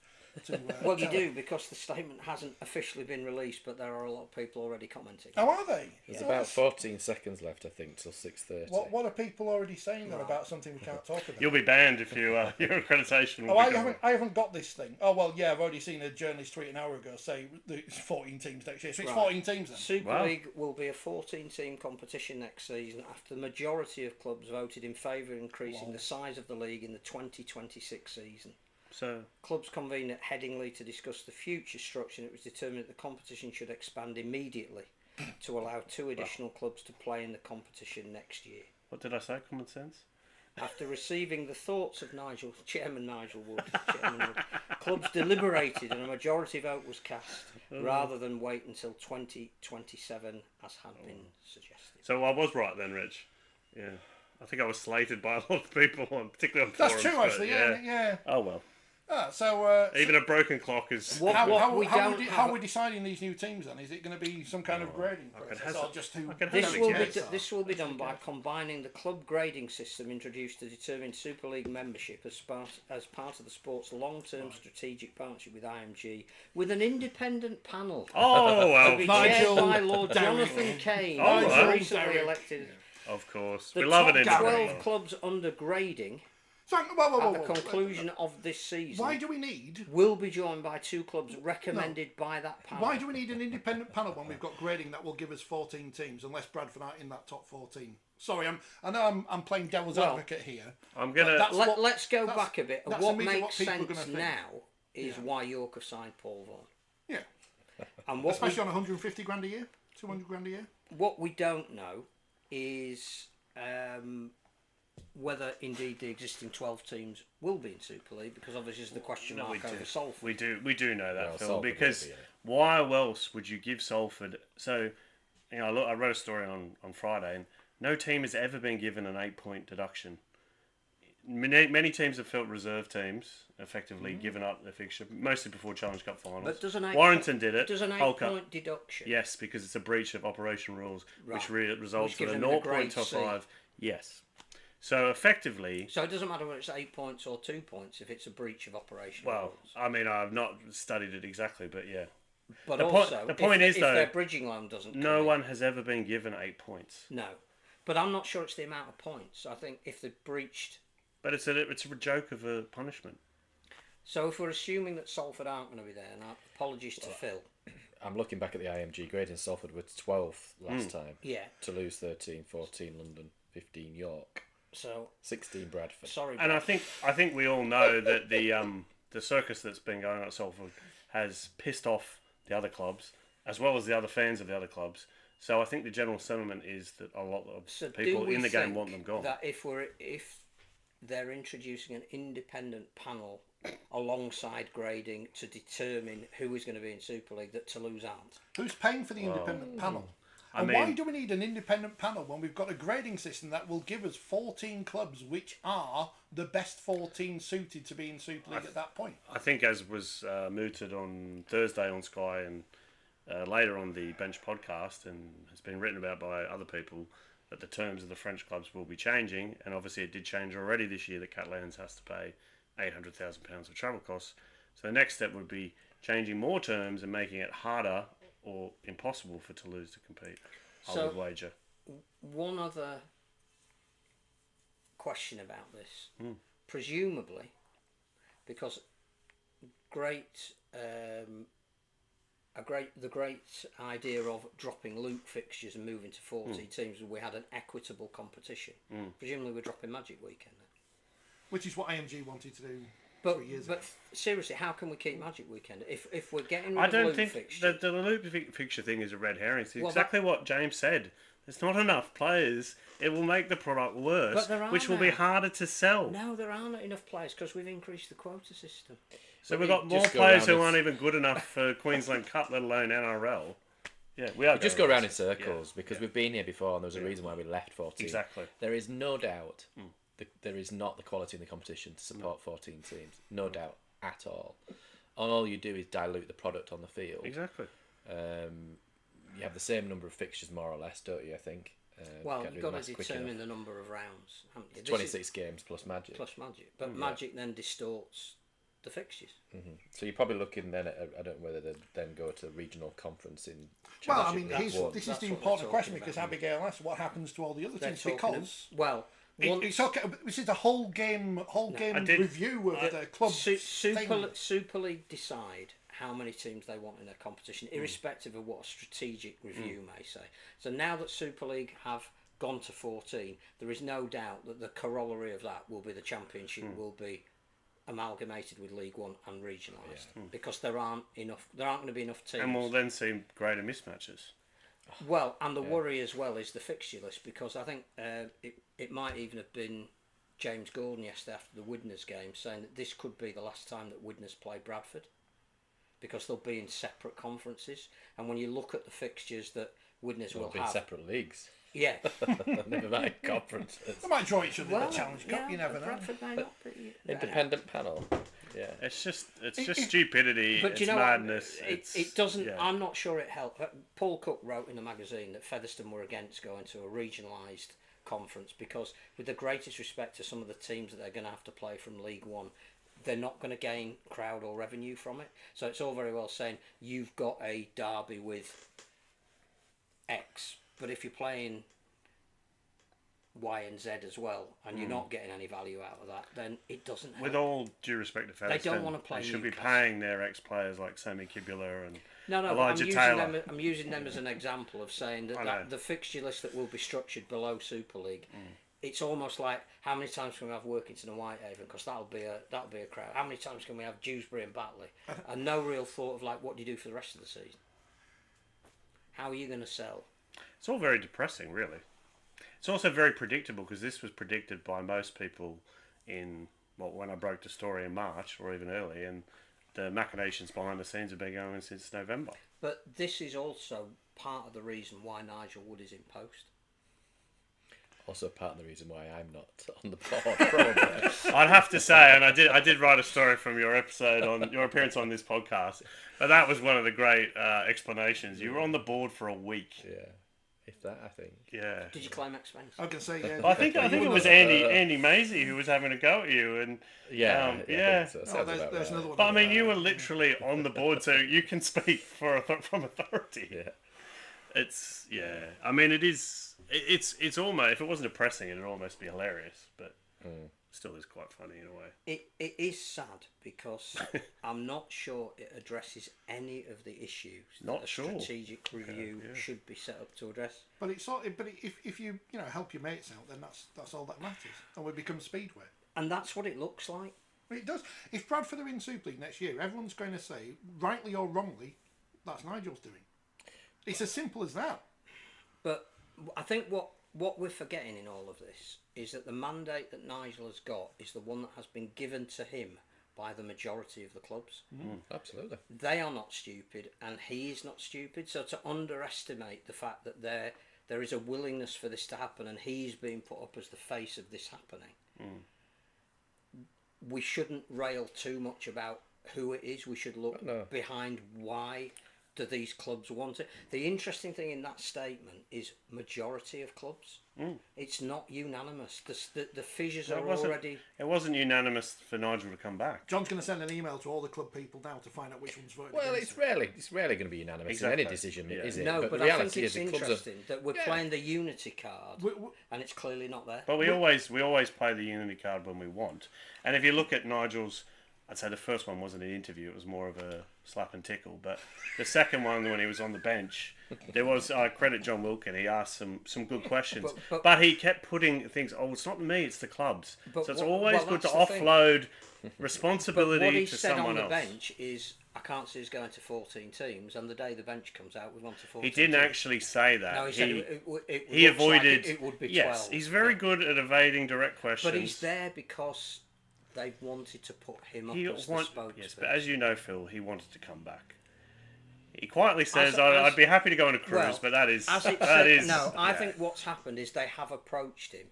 Well, you do, because the statement hasn't officially been released, but there are a lot of people already commenting. Oh, are they? There's about 14 seconds left, I think, till 6:30. What are people already saying then about something we can't talk about? You'll be banned if you your accreditation will be gone. I haven't got this thing. Oh, well, yeah, I've already seen a journalist tweet an hour ago say it's 14 teams next year. So it's 14 teams then. Super League will be a 14-team competition next season after the majority of clubs voted in favour of increasing the size of the league in the 2026 season. So clubs convened at Headingley to discuss the future structure, and it was determined that the competition should expand immediately to allow 2 additional clubs to play in the competition next year. What did I say? Common sense? After receiving the thoughts of Chairman Nigel Wood, clubs deliberated and a majority vote was cast, rather than wait until 2027 as had been suggested. So I was right then, Rich. Yeah. I think I was slated by a lot of people, particularly on That's forums. true, actually, yeah. Oh, well. So Even a broken clock is... how are we deciding these new teams then? Is it going to be some kind of grading process or just who? This will be done by combining the club grading system introduced to determine Super League membership as part of the sport's long-term strategic partnership with IMG, with an independent panel. Oh, well. To be chaired by Lord Jonathan Kane, who was recently elected. Of course. The We love top it in 12 clubs under grading at the conclusion of this season. Why do we need? Will be joined by 2 clubs recommended by that panel. Why do we need an independent panel when we've got grading that will give us 14 teams, unless Bradford aren't in that top 14? Sorry, I know I'm playing devil's advocate here. I'm gonna let's go back a bit. What makes sense now is why York have signed Paul Vaughan. Yeah, and especially on 150 grand a year, 200 grand a year. What we don't know is whether indeed the existing 12 teams will be in Super League, because obviously there's the question mark over Salford. We do know that, Phil, Salford because will be, why else would you give Salford... So, I wrote a story on Friday, and no team has ever been given an 8-point deduction. Many teams have felt reserve teams effectively given up their fixture, mostly before Challenge Cup finals. But does Warrington did it. Does an 8-point deduction? Yes, because it's a breach of operation rules, which Right. results Which in a gives them the 0 grade point top C. 5. Yes. So effectively... So it doesn't matter whether it's 8 points or 2 points if it's a breach of operation Well, rules. I mean, I've not studied it exactly, but yeah. But the also, the point is, if though, their bridging loan doesn't come no in, one has ever been given 8 points. No. But I'm not sure it's the amount of points. I think if they've breached... But it's a joke of a punishment. So if we're assuming that Salford aren't going to be there, and apologies to Phil. I'm looking back at the IMG grade, and Salford were 12th last time. Yeah. Toulouse 13, 14 London, 15 York, So 16 Bradford. sorry, And Brad. I think we all know that the circus that's been going on at Salford has pissed off the other clubs, as well as the other fans of the other clubs. So I think the general sentiment is that a lot of people in the game want them gone. That if they're introducing an independent panel alongside grading to determine who is going to be in Super League, that Toulouse aren't. Who's paying for the independent panel? I And mean- why do we need an independent panel when we've got a grading system that will give us 14 clubs which are the best 14 suited to be in Super League at that point? I think, as was mooted on Thursday on Sky and later on the Bench podcast, and has been written about by other people, that the terms of the French clubs will be changing, and obviously it did change already this year that Catalan has to pay £800,000 of travel costs. So the next step would be changing more terms and making it harder or impossible for Toulouse to compete, I would wager. One other question about this. Presumably, because the great idea of dropping Luke fixtures and moving to 40 teams, we had an equitable competition. Presumably we're dropping Magic Weekend then. Which is what IMG wanted to do But 3 years ago. seriously, how can we keep Magic Weekend if we're getting rid I of don't loop think fixtures? the loop fixture thing is a red herring. It's Well, exactly what James said. There's not enough players. It will make the product worse, But there are which will be now. harder to sell. No, there aren't enough players because we've increased the quota system. So we've you got more just go players around who as- aren't even good enough for Queensland Cup, let alone NRL. Yeah, we are. You just going go around in this. circles because we've been here before and there was a reason why we left 14. Exactly. There is no doubt there is not the quality in the competition to support 14 teams. No doubt at all. All you do is dilute the product on the field. Exactly. You have the same number of fixtures more or less, don't you, I think? Well, Can't do you've the got maths to quick determine enough. the number of rounds, haven't you? It's 26 games plus Magic. Plus Magic. But Magic then distorts the fixtures. So you're probably looking then at, I don't know whether they then go to regional conference in Well, I Championship mean, League One. this is That's the what we're important question talking because about. Abigail asked what happens to all the other They're teams talking because well, it's okay. This is a whole game review of the club. Super League decide how many teams they want in their competition, irrespective of what a strategic review may say. So now that Super League have gone to 14, there is no doubt that the corollary of that will be the Championship will be amalgamated with League One and regionalised because there aren't going to be enough teams. And we'll then see greater mismatches. Well, and the worry as well is the fixture list because I think it might even have been James Gordon yesterday after the Widnes game saying that this could be the last time that Widnes play Bradford because they'll be in separate conferences. And when you look at the fixtures that Widnes will be have, separate leagues. yeah, Never mind conferences. They might draw each other in well, the Challenge Cup. yeah, You never know. Bradford may not be. Independent panel. Yeah. It's just stupidity. But It's do you know madness. what? It doesn't. Yeah. I'm not sure it helped. Paul Cook wrote in the magazine that Featherstone were against going to a regionalised conference because, with the greatest respect to some of the teams that they're going to have to play from League One, they're not going to gain crowd or revenue from it. So it's all very well saying you've got a derby with X, but if you're playing Y and Z as well, and you're not getting any value out of that, then it doesn't help. With all due respect to Featherstone, don't wanna play they should be Newcastle. paying their ex-players like Sammy Kibula and No, but Elijah Taylor. I'm using them as an example of saying I know. that the fixture list that will be structured below Super League, it's almost like how many times can we have Workington and Whitehaven because that'll be a crowd. How many times can we have Dewsbury and Batley? And no real thought of like what do you do for the rest of the season? How are you going to sell? It's all very depressing, really. It's also very predictable because this was predicted by most people when I broke the story in March or even early, and the machinations behind the scenes have been going on since November. But this is also part of the reason why Nigel Wood is in post. Also part of the reason why I'm not on the board, probably. I'd have to say, and I did write a story from your episode on your appearance on this podcast, but that was one of the great explanations. You were on the board for a week. Yeah. If that, I think. Yeah. Did you claim expense? I can say yeah. I think it was Andy Maisie who was having a go at you, and Yeah. yeah. I think so. Oh, Sounds there's about another right. one. But I mean, you were literally on the board, so you can speak from authority. Yeah. It's I mean, it is. It's almost, if it wasn't depressing, it'd almost be hilarious, but still is quite funny in a way. It is sad because I'm not sure it addresses any of the issues Not that a sure. strategic review should be set up to address. But it's sort. But if you help your mates out, then that's all that matters, and we become Speedway. And that's what it looks like. It does. If Bradford are in Super League next year, everyone's going to say, rightly or wrongly, that's Nigel's doing. It's as simple as that. But I think what we're forgetting in all of this is that the mandate that Nigel has got is the one that has been given to him by the majority of the clubs. Absolutely. They are not stupid, and he is not stupid. So to underestimate the fact that there is a willingness for this to happen, and he's being put up as the face of this happening, we shouldn't rail too much about who it is. We should look behind why do these clubs want it. The interesting thing in that statement is majority of clubs. It's not unanimous. The fissures are already... It wasn't unanimous for Nigel to come back. John's going to send an email to all the club people now to find out which one's voted Well, against it's rarely going to be unanimous in any decision, is it? No, but the I think reality it's is the clubs interesting that we're playing the unity card, and it's clearly not there. But we always play the unity card when we want. And if you look at Nigel's I'd say the first one wasn't an interview; it was more of a slap and tickle. But the second one, when he was on the bench, there was I credit John Wilkin. He asked some good questions, but he kept putting things. Oh, it's not me; it's the clubs. So it's always good to offload responsibility what he to said someone on the else. bench is, I can't see us going to 14 teams, and the day the bench comes out, we've gone to 14 He didn't teams. actually say that. No, he said he looks avoided. like it would be 12. Yes, he's very good at evading direct questions. But he's there because they've wanted to put him up as the spokesman. Yes, but as you know, Phil, he wanted to come back. He quietly says, As- "I'd be happy to go on a cruise," well, but that is As it that said, is. no, I yeah. think what's happened is they have approached him,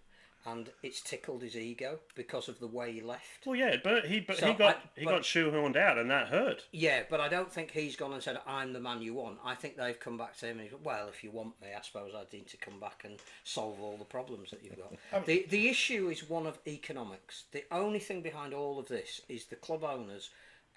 and it's tickled his ego because of the way he left. Well, yeah, but he So got I- got shoehorned out, and that hurt. Yeah, but I don't think he's gone and said, I'm the man you want. I think they've come back to him and he's, well, if you want me, I suppose I need to come back and solve all the problems that you've got. The issue is one of economics. The only thing behind all of this is the club owners,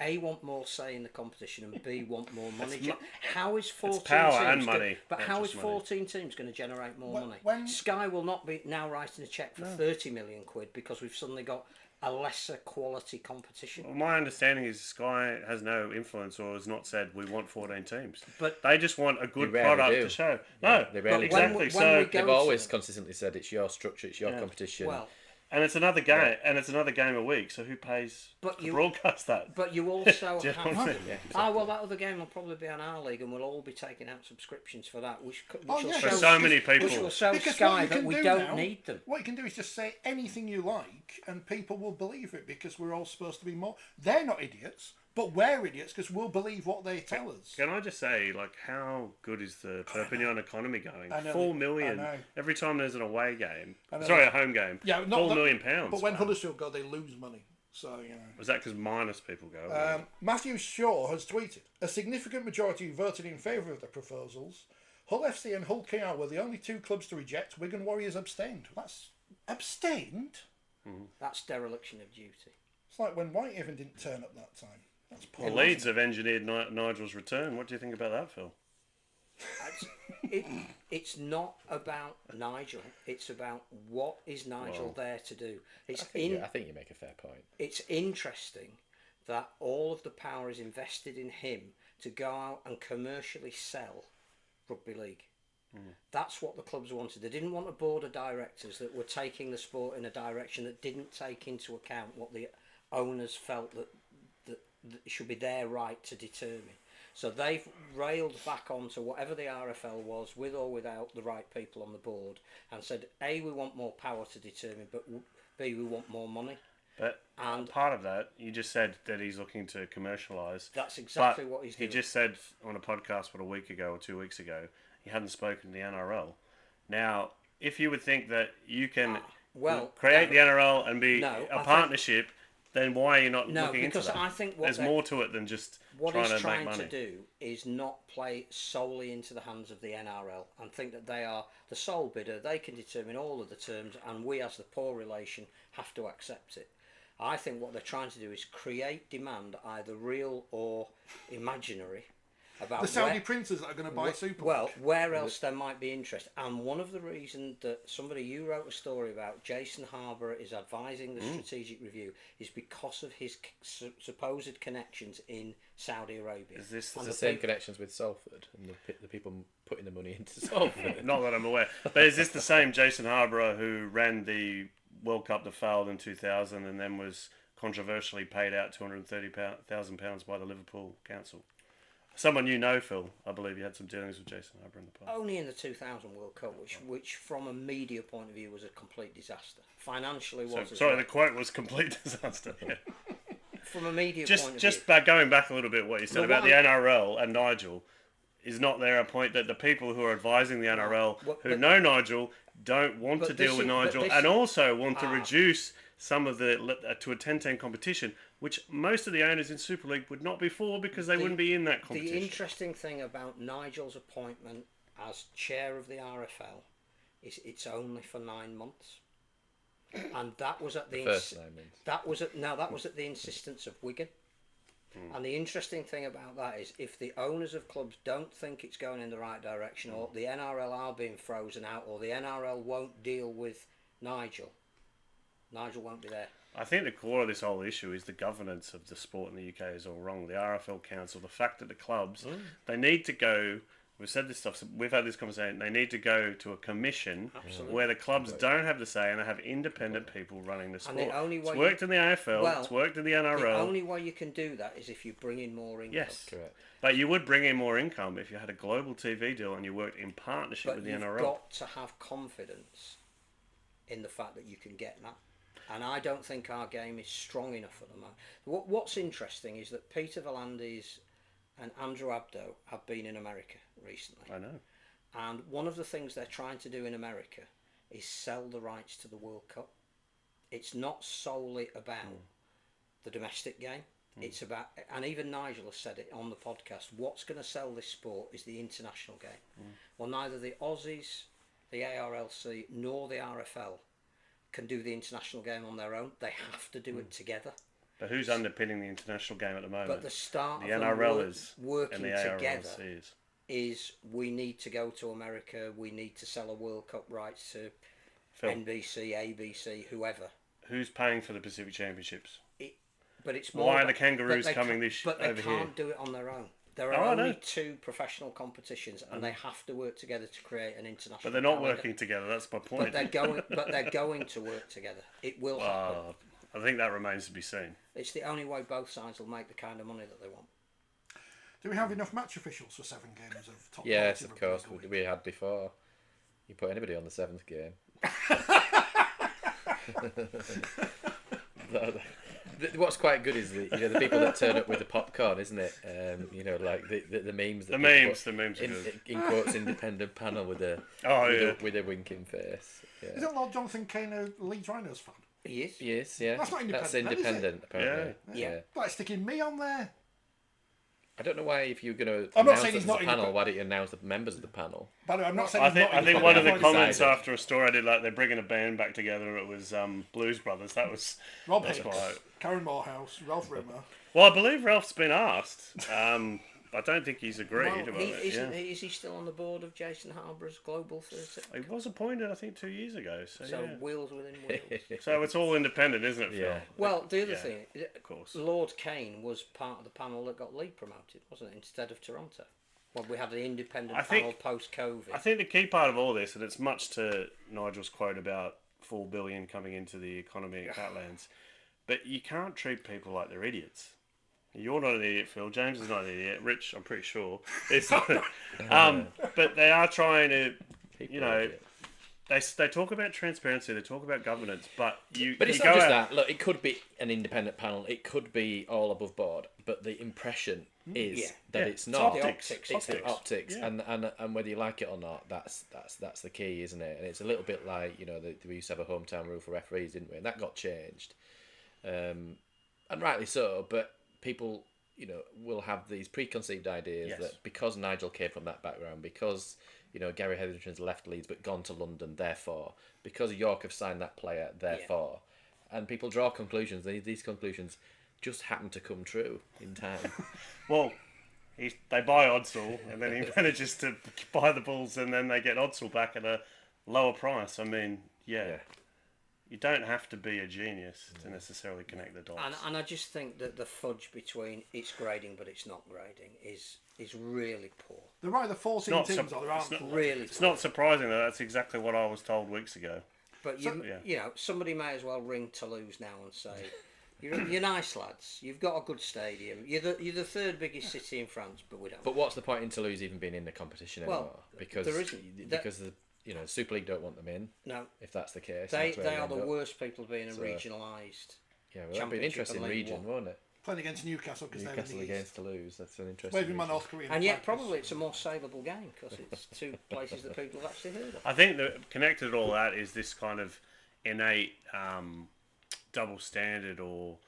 A, want more say in the competition, and B, want more money. How is 14 power teams and money, but not how is just money. 14 teams going to generate more money? when- Sky will not be now writing a cheque for 30 million quid because we've suddenly got a lesser quality competition. Well, my understanding is Sky has no influence or has not said we want 14 teams. But They just want a good They rarely product do. to show. Yeah, No, they rarely do. exactly. when So we go They've to always them- consistently said it's your structure, it's your competition. well, and it's another game, and it's another game a week. So who pays But to you- broadcast that? but you also Do you know what I'm have. saying? Yeah, Ah, well, that other game will probably be on our league, and we'll all be taking out subscriptions for that, which will yeah. show For so many people. which will show Because Sky what you that can we do don't now- need them. What you can do is just say anything you like, and people will believe it because we're all supposed to be more. They're not idiots, but we're idiots because we'll believe what they tell us. Can I just say, like, how good is the Perpignan economy going? I know. 4 I million know. every time there's an away game. know. Sorry, a home game. Yeah, not 4 that- million pounds. But when wow. Huddersfield go, they lose money. So you know. Was that because minus people go? Matthew Shaw has tweeted, a significant majority voted in favour of the proposals. Hull FC and Hull KR were the only two clubs to reject. Wigan Warriors abstained. That's abstained? That's dereliction of duty. It's like when Whitehaven didn't turn up that time. That's poor. Well, Leeds have engineered Nigel's return. What do you think about that, Phil? It's not about Nigel. It's about what is Nigel there to do. It's I think you make a fair point. It's interesting that all of the power is invested in him to go out and commercially sell rugby league. That's what the clubs wanted. They didn't want a board of directors that were taking the sport in a direction that didn't take into account what the owners felt that should be their right to determine. So they've railed back onto whatever the RFL was, with or without the right people on the board, and said, A, we want more power to determine, but B, we want more money. But And- part of that, you just said that he's looking to commercialise. That's exactly but what he's he doing. just said on a podcast, a week ago or 2 weeks ago, he hadn't spoken to the NRL. Now, if you would think that you can create the NRL and be a partnership, then why are you not looking into that? I think there's more to it than just what trying he's to make money. to do is not play solely into the hands of the NRL and think that they are the sole bidder. They can determine all of the terms, and we, as the poor relation, have to accept it. I think what they're trying to do is create demand, either real or imaginary, about The Saudi princes that are going to buy Super League. Well, where else there might be interest. And one of the reasons that you wrote a story about, Jason Harborough is advising the strategic review, is because of his supposed connections in Saudi Arabia. Is this It's the same connections with Salford and the people putting the money into Salford. Not that I'm aware. But is this the same Jason Harborough who ran the World Cup that failed in 2000 and then was controversially paid out £230,000 by the Liverpool Council? Someone you know, Phil. I believe you had some dealings with Jason Harborough in the past. Only in the 2000 World Cup, which from a media point of view was a complete disaster. Financially was. Sorry, the quote was complete disaster. Yeah. From a media point of Just view. going back a little bit, what you said about the NRL and Nigel, is not there a point that the people who are advising the NRL who know Nigel don't want to deal with Nigel and also want to reduce some of the to a 10-10 competition, which most of the owners in Super League would not be for because they wouldn't be in that competition. The interesting thing about Nigel's appointment as chair of the RFL is it's only for 9 months. And that was at the first 9 months. That was at the insistence of Wigan. And the interesting thing about that is if the owners of clubs don't think it's going in the right direction, or the NRL are being frozen out, or the NRL won't deal with Nigel won't be there. I think the core of this whole issue is the governance of the sport in the UK is all wrong. The RFL Council, the fact that the clubs, they need to go. We've said this stuff. We've had this conversation. They need to go to a commission where the clubs don't have the say and they have independent people running the sport. And the only way it's worked in the AFL. Well, it's worked in the NRL. The only way you can do that is if you bring in more income. Yes, Correct. but you would bring in more income if you had a global TV deal and you worked in partnership with the NRL. But you've got to have confidence in the fact that you can get that. And I don't think our game is strong enough at the moment. What's interesting is that Peter V'landys and Andrew Abdo have been in America recently. I know. And one of the things they're trying to do in America is sell the rights to the World Cup. It's not solely about the domestic game. It's about, and even Nigel has said it on the podcast, what's going to sell this sport is the international game. Well, neither the Aussies, the ARLC, nor the RFL can do the international game on their own. They have to do it together. But who's underpinning the international game at the moment? But the start the of NRL is working and the together ARLC is we need to go to America, we need to sell a World Cup rights to Phil, NBC, ABC, whoever. who's paying for the Pacific Championships? But it's more Why are about- the Kangaroos but they coming can't- this But they over can't here? do it on their own. There Oh, are I only know. 2 professional competitions, and they have to work together to create an international. But they're not calendar. working together. That's my point. But they're going. But they're going to work together. It will happen. I think that remains to be seen. It's the only way both sides will make the kind of money that they want. Do we have enough match officials for 7 games of top Yes, quality of rugby course. league a week? We had before. You put anybody on the 7th game. What's quite good is the people that turn up with the popcorn, isn't it? Like the memes. That The memes are good. in quotes, independent panel with a with a winking face. Yeah. Isn't Lord Jonathan Kane a Leeds Rhinos fan? He is. Yes, yeah. That's not That's independent, independent, apparently. Yeah. Like sticking me on there. I don't know why, if you're going to I'm not announce saying it he's as not a panel, independent. why don't you announce the members of the panel? By the way, I'm not saying I he's think not I think one of the independent. comments decided. after a story I did, like they're bringing a band back together, and it was Blues Brothers. That was Rob that's Hicks, quite. Karen Morehouse, Ralph Rimmer. Well, I believe Ralph's been asked. I don't think he's agreed Well, about it. is he still on the board of Jason Harborough's Global 30? He was appointed, I think, 2 years ago. So, So yeah. wheels within wheels. So it's all independent, isn't it, Phil? Yeah. Well, the other Yeah, thing, of course. Lord Kane was part of the panel that got Leeds promoted, wasn't it, instead of Toronto? Well, we had the independent I think- panel post-COVID. I think the key part of all this, and it's much to Nigel's quote about 4 billion coming into the economy at Catlands, but you can't treat people like they're idiots. You're not an idiot, Phil. James is not an idiot. Rich, I'm pretty sure. But they are trying to, People are idiots. they talk about transparency, they talk about governance, but But it's you not go just out- that. Look, it could be an independent panel. It could be all above board. But the impression is Yeah. that Yeah, it's it's not. optics. It's the optics, Yeah. and whether you like it or not, that's the key, isn't it? And it's a little bit like we used to have a hometown rule for referees, didn't we? And that got changed, and rightly so. But people, will have these preconceived ideas Yes. that because Nigel came from that background, because Gary Hetherington's left Leeds but gone to London, therefore, because York have signed that player, therefore, and people draw conclusions. These conclusions just happen to come true in time. Well, they buy Odsall, and then he manages to buy the Bulls, and then they get Odsall back at a lower price. I mean, yeah. You don't have to be a genius to necessarily connect the dots. And I just think that the fudge between it's grading but it's not grading is really poor. There are either 14 not teams sup- or there aren't. it's not- Really It's poor. not surprising that that's exactly what I was told weeks ago. But yeah. somebody may as well ring Toulouse now and say, "You're nice lads. You've got a good stadium. You're the third biggest city in France, but we don't." But what's the point in Toulouse even being in the competition Well, anymore? Because there isn't. because the Super League don't want them in. No, If that's the case, they that's where are end the up. worst people being a So- regionalised. Yeah, well, that'd be an Championship interesting and League region, One. won't it? Playing against Newcastle because they're in Newcastle the East. against Toulouse. That's an interesting. Waving my region. North Korean And yet, flag. probably it's a more saleable game because it's 2 places that people have actually heard of. I think that connected to all that is this kind of innate double standard or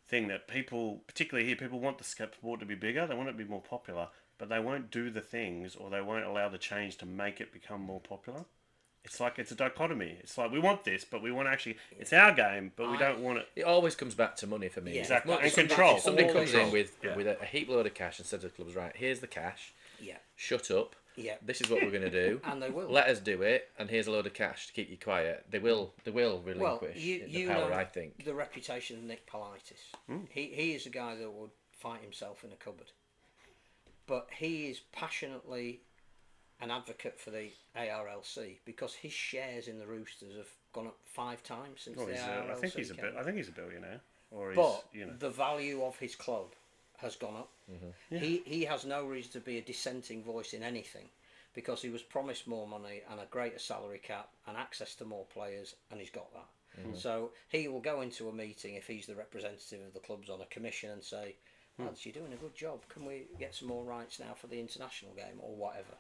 thing that people, particularly here, people want the sport to be bigger, they want it to be more popular, but they won't do the things or they won't allow the change to make it become more popular. It's like it's a dichotomy. It's like we want this, but we want it's our game, but we don't want it. It always comes back to money for me. Yeah. Exactly. If And somebody- control. if somebody All comes control. in with Yeah. with a heap load of cash and says to the clubs, right, here's the cash. Yeah. Shut up. Yeah. This is what we're going to do. And they will. Let us do it, and here's a load of cash to keep you quiet. They will relinquish the power, I think. The reputation of Nick Politis. He is a guy that would fight himself in a cupboard. But he is passionately an advocate for the ARLC because his shares in the Roosters have gone up 5 times since the ARLC I think he's a billionaire. Or but he's, the value of his club has gone up. Yeah. He has no reason to be a dissenting voice in anything because he was promised more money and a greater salary cap and access to more players, and he's got that. So he will go into a meeting if he's the representative of the clubs on a commission and say, lads, you're doing a good job. Can we get some more rights now for the international game or whatever?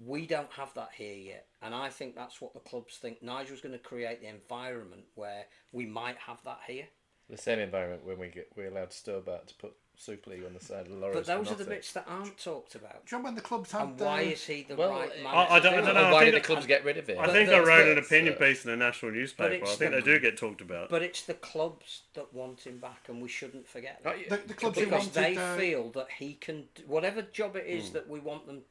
We don't have that here yet. And I think that's what the clubs think. Nigel's going to create the environment where we might have that here. The same environment when we're allowed Stobart to put Super League on the side of the Laurels. But those are the bits that aren't talked about. Do you know when the clubs had... And why is he the well, right man? I don't know. Why did the clubs get rid of it? I think I wrote an opinion piece in a national newspaper. it's I think they do get talked about. But it's the clubs that want him back, and we shouldn't forget that. The clubs who Because wanted... they feel that he can... Whatever job it is that we want them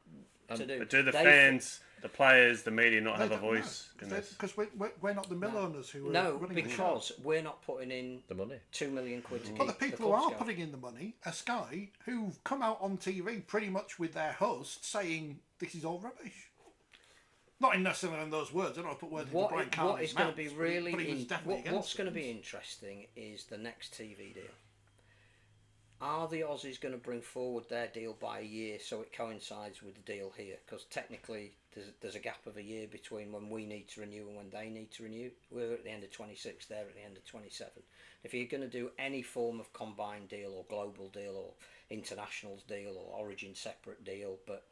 to do. But do the they fans, the players, the media not have a voice in this? Because we're not the mill owners who are No, running the because we're not putting in the money. 2 million quid to keep But the people who clubs are going. putting in the money are Sky, who've come out on TV pretty much with their host saying this is all rubbish. Not in necessarily in those words. I don't want to put words into Brian What Carney's is going to mouth, be really... but he was definitely against what's going to it. be interesting is the next TV deal. Are the Aussies going to bring forward their deal by a year so it coincides with the deal here? Because technically there's a gap of a year between when we need to renew and when they need to renew. We're at the end of 26, they're at the end of 27. If you're going to do any form of combined deal or global deal or internationals deal or origin separate deal, but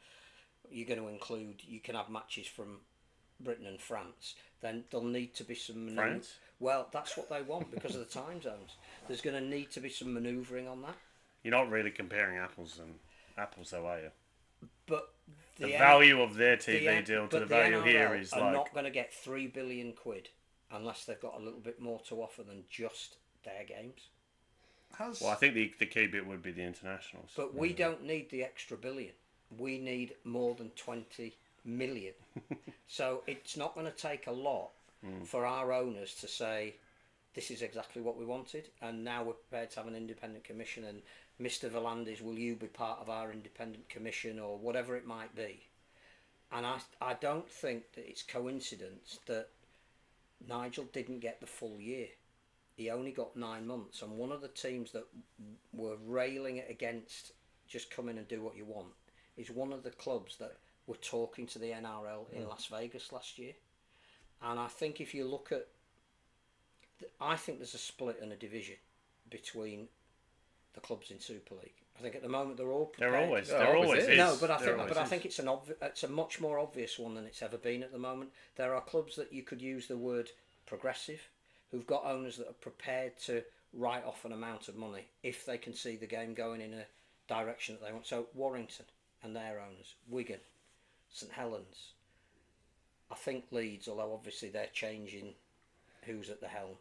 you're going to include, you can have matches from Britain and France, then there'll need to be some... France? Well, that's what they want because of the time zones. There's going to need to be some manoeuvring on that. You're not really comparing apples though, are you? But The value of their TV deal to but the value NRL here is are like... not going to get 3 billion quid unless they've got a little bit more to offer than just their games. Well, I think the key bit would be the internationals. But we don't need the extra billion. We need more than 20 million. So it's not going to take a lot for our owners to say, this is exactly what we wanted, and now we're prepared to have an independent commission, and Mr. Volandis, will you be part of our independent commission, or whatever it might be. And I don't think that it's coincidence that Nigel didn't get the full year. He only got 9 months, and one of the teams that were railing it against just come in and do what you want is one of the clubs that were talking to the NRL in Las Vegas last year. And I think if you look at... I think there's a split and a division between the clubs in Super League. I think at the moment they're all prepared. There always is. No, but I think it's it's a much more obvious one than it's ever been at the moment. There are clubs that you could use the word progressive, who've got owners that are prepared to write off an amount of money if they can see the game going in a direction that they want. So Warrington and their owners, Wigan, St Helens, I think Leeds, although obviously they're changing who's at the helm.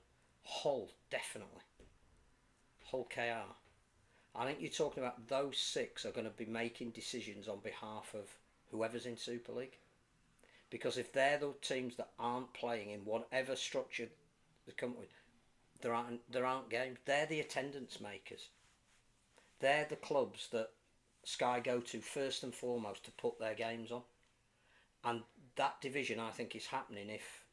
Hull, definitely. Hull KR. I think you're talking about those 6 are going to be making decisions on behalf of whoever's in Super League. Because if they're the teams that aren't playing in whatever structure they come with, there aren't games. They're the attendance makers. They're the clubs that Sky go to first and foremost to put their games on. And that division, I think, is happening if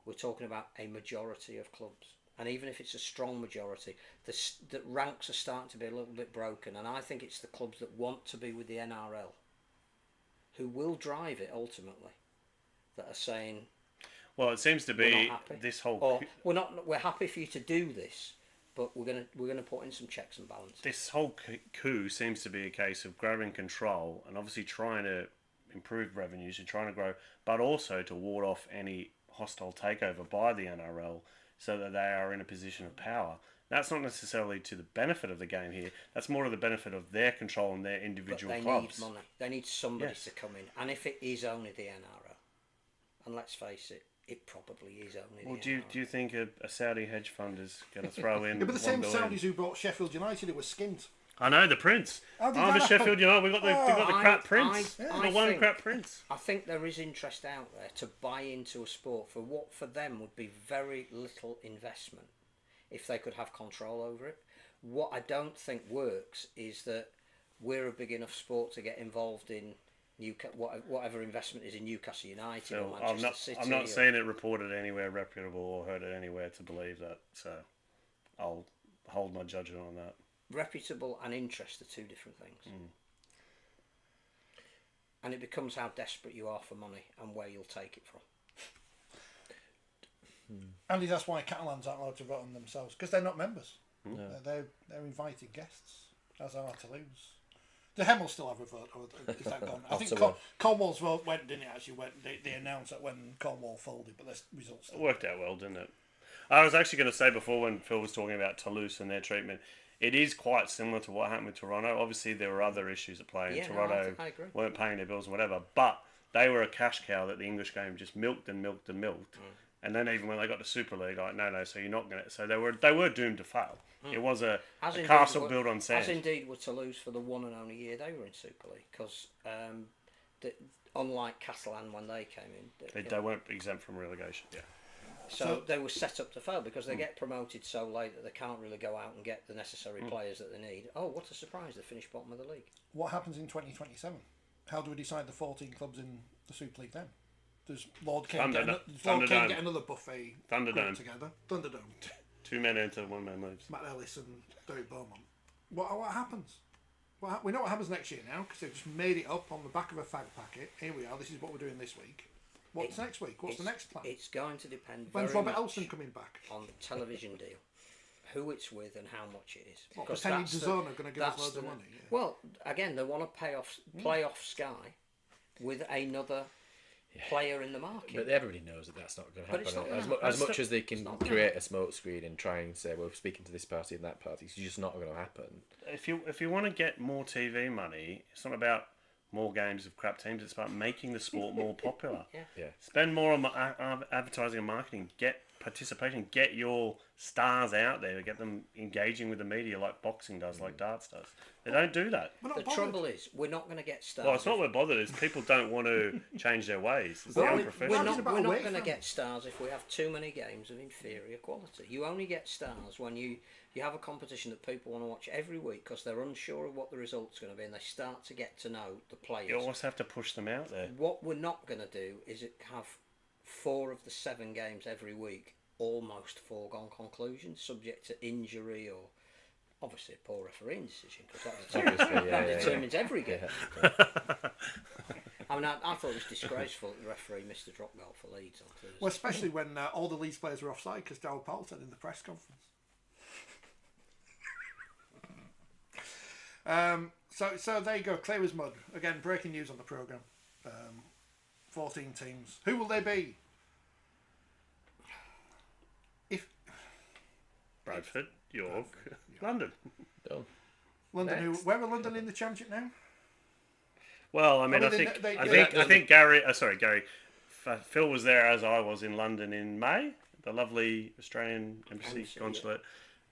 we're talking about a majority of clubs. And even if it's a strong majority, the ranks are starting to be a little bit broken. And I think it's the clubs that want to be with the NRL, who will drive it ultimately, that are saying... Well, it seems to be this whole... Or, we're happy for you to do this, but we're gonna put in some checks and balances. This whole coup seems to be a case of grabbing control and obviously trying to improve revenues and trying to grow, but also to ward off any hostile takeover by the NRL so that they are in a position of power. That's not necessarily to the benefit of the game here. That's more to the benefit of their control and their individual clubs. They need money. They need somebody to come in. And if it is only the NRL, and let's face it, it probably is only the NRL. Do you think a Saudi hedge fund is going to throw in... Yeah, but the same $1 billion? Saudis who bought Sheffield United, it was skint. I know, the Prince. How did Oh, that the Sheffield happen? United, we got the crap Prince. I The one think- crap Prince. I think there is interest out there to buy into a sport for what for them would be very little investment if they could have control over it. What I don't think works is that we're a big enough sport to get involved in whatever investment is in Newcastle United So or Manchester City. I'm not seeing it reported anywhere reputable or heard it anywhere to believe that. So I'll hold my judgment on that. Reputable and interest are two different things. And it becomes how desperate you are for money and where you'll take it from. Andy, that's why Catalans aren't allowed to vote on themselves, because they're not members. No. They're invited guests, as are Toulouse. The Hem will still have a vote, or is that gone? I think Ottawa. Cornwall's vote went, didn't it, actually? They announced that when Cornwall folded, but the results It worked out well, didn't it? I was actually going to say before when Phil was talking about Toulouse and their treatment, it is quite similar to what happened with Toronto. Obviously, there were other issues at play, Yeah, and no, Toronto I agree. weren't paying their bills and whatever. But they were a cash cow that the English game just milked and milked and milked. And then even when they got to Super League, like no, so you're not going to. So they were doomed to fail. It was a Indeed castle were- built on sand. As indeed were Toulouse for the one and only year they were in Super League, because unlike Catalan when they came in, They weren't exempt from relegation. Yeah. so they were set up to fail because they get promoted so late that they can't really go out and get the necessary players that they need. Oh, what a surprise! They finished bottom of the league. What happens in 2027? How do we decide the 14 clubs in the Super League then? Does Lord King get Thunderdome. another buffet Thunderdome. group together? Thunderdome. 2 men enter, 1 man leaves. Matt Ellis and Derek Beaumont. What happens? We know what happens next year now, because they've just made it up on the back of a fag packet. Here we are, this is what we're doing this week. What's next week? What's the next plan? It's going to depend When's very Robert much Elson coming back? on the television deal, who it's with, and how much it is. What, Because pretending that's DAZN are going to give us that's loads of the- money? Yeah. Well, again, they want to play off Sky with another player in the market. But everybody knows that that's not going to But it's happen. not As, gonna as happen. much as they can not gonna create a smoke screen and try and say, we're speaking to this party and that party, it's just not going to happen. If you want to get more TV money, it's not about more games of crap teams. It's about making the sport more popular. Yeah. Spend more on advertising and marketing. Get participation. Get your stars out there. Get them engaging with the media like boxing does, like darts does. They don't do that. We're not The bothered. trouble is, we're not going to get stars. Well, it's not we're bothered. It's people don't want to change their ways. It's the Well, unprofessional. We're Talking not, about we're not away going to from- get stars if we have too many games of inferior quality. You only get stars when you have a competition that people want to watch every week because they're unsure of what the result's going to be and they start to get to know the players. You always have to push them out there. What we're not going to do is have 4 of the 7 games every week almost foregone conclusions, subject to injury or obviously a poor refereeing decision, because that determines every game. I mean, I thought it was disgraceful that the referee missed a drop goal for Leeds on Thursday. Well, especially when all the Leeds players were offside, because Darryl Powell said in the press conference. So there you go, clear as mud. Again, breaking news on the programme. 14 teams. Who will they be? Bradford, York, London. Done. London. Next. Where are London in the championship now? Well, I mean, I they- think they- I they- think I think Gary. Gary. Phil was there as I was in London in May. The lovely Australian embassy consulate,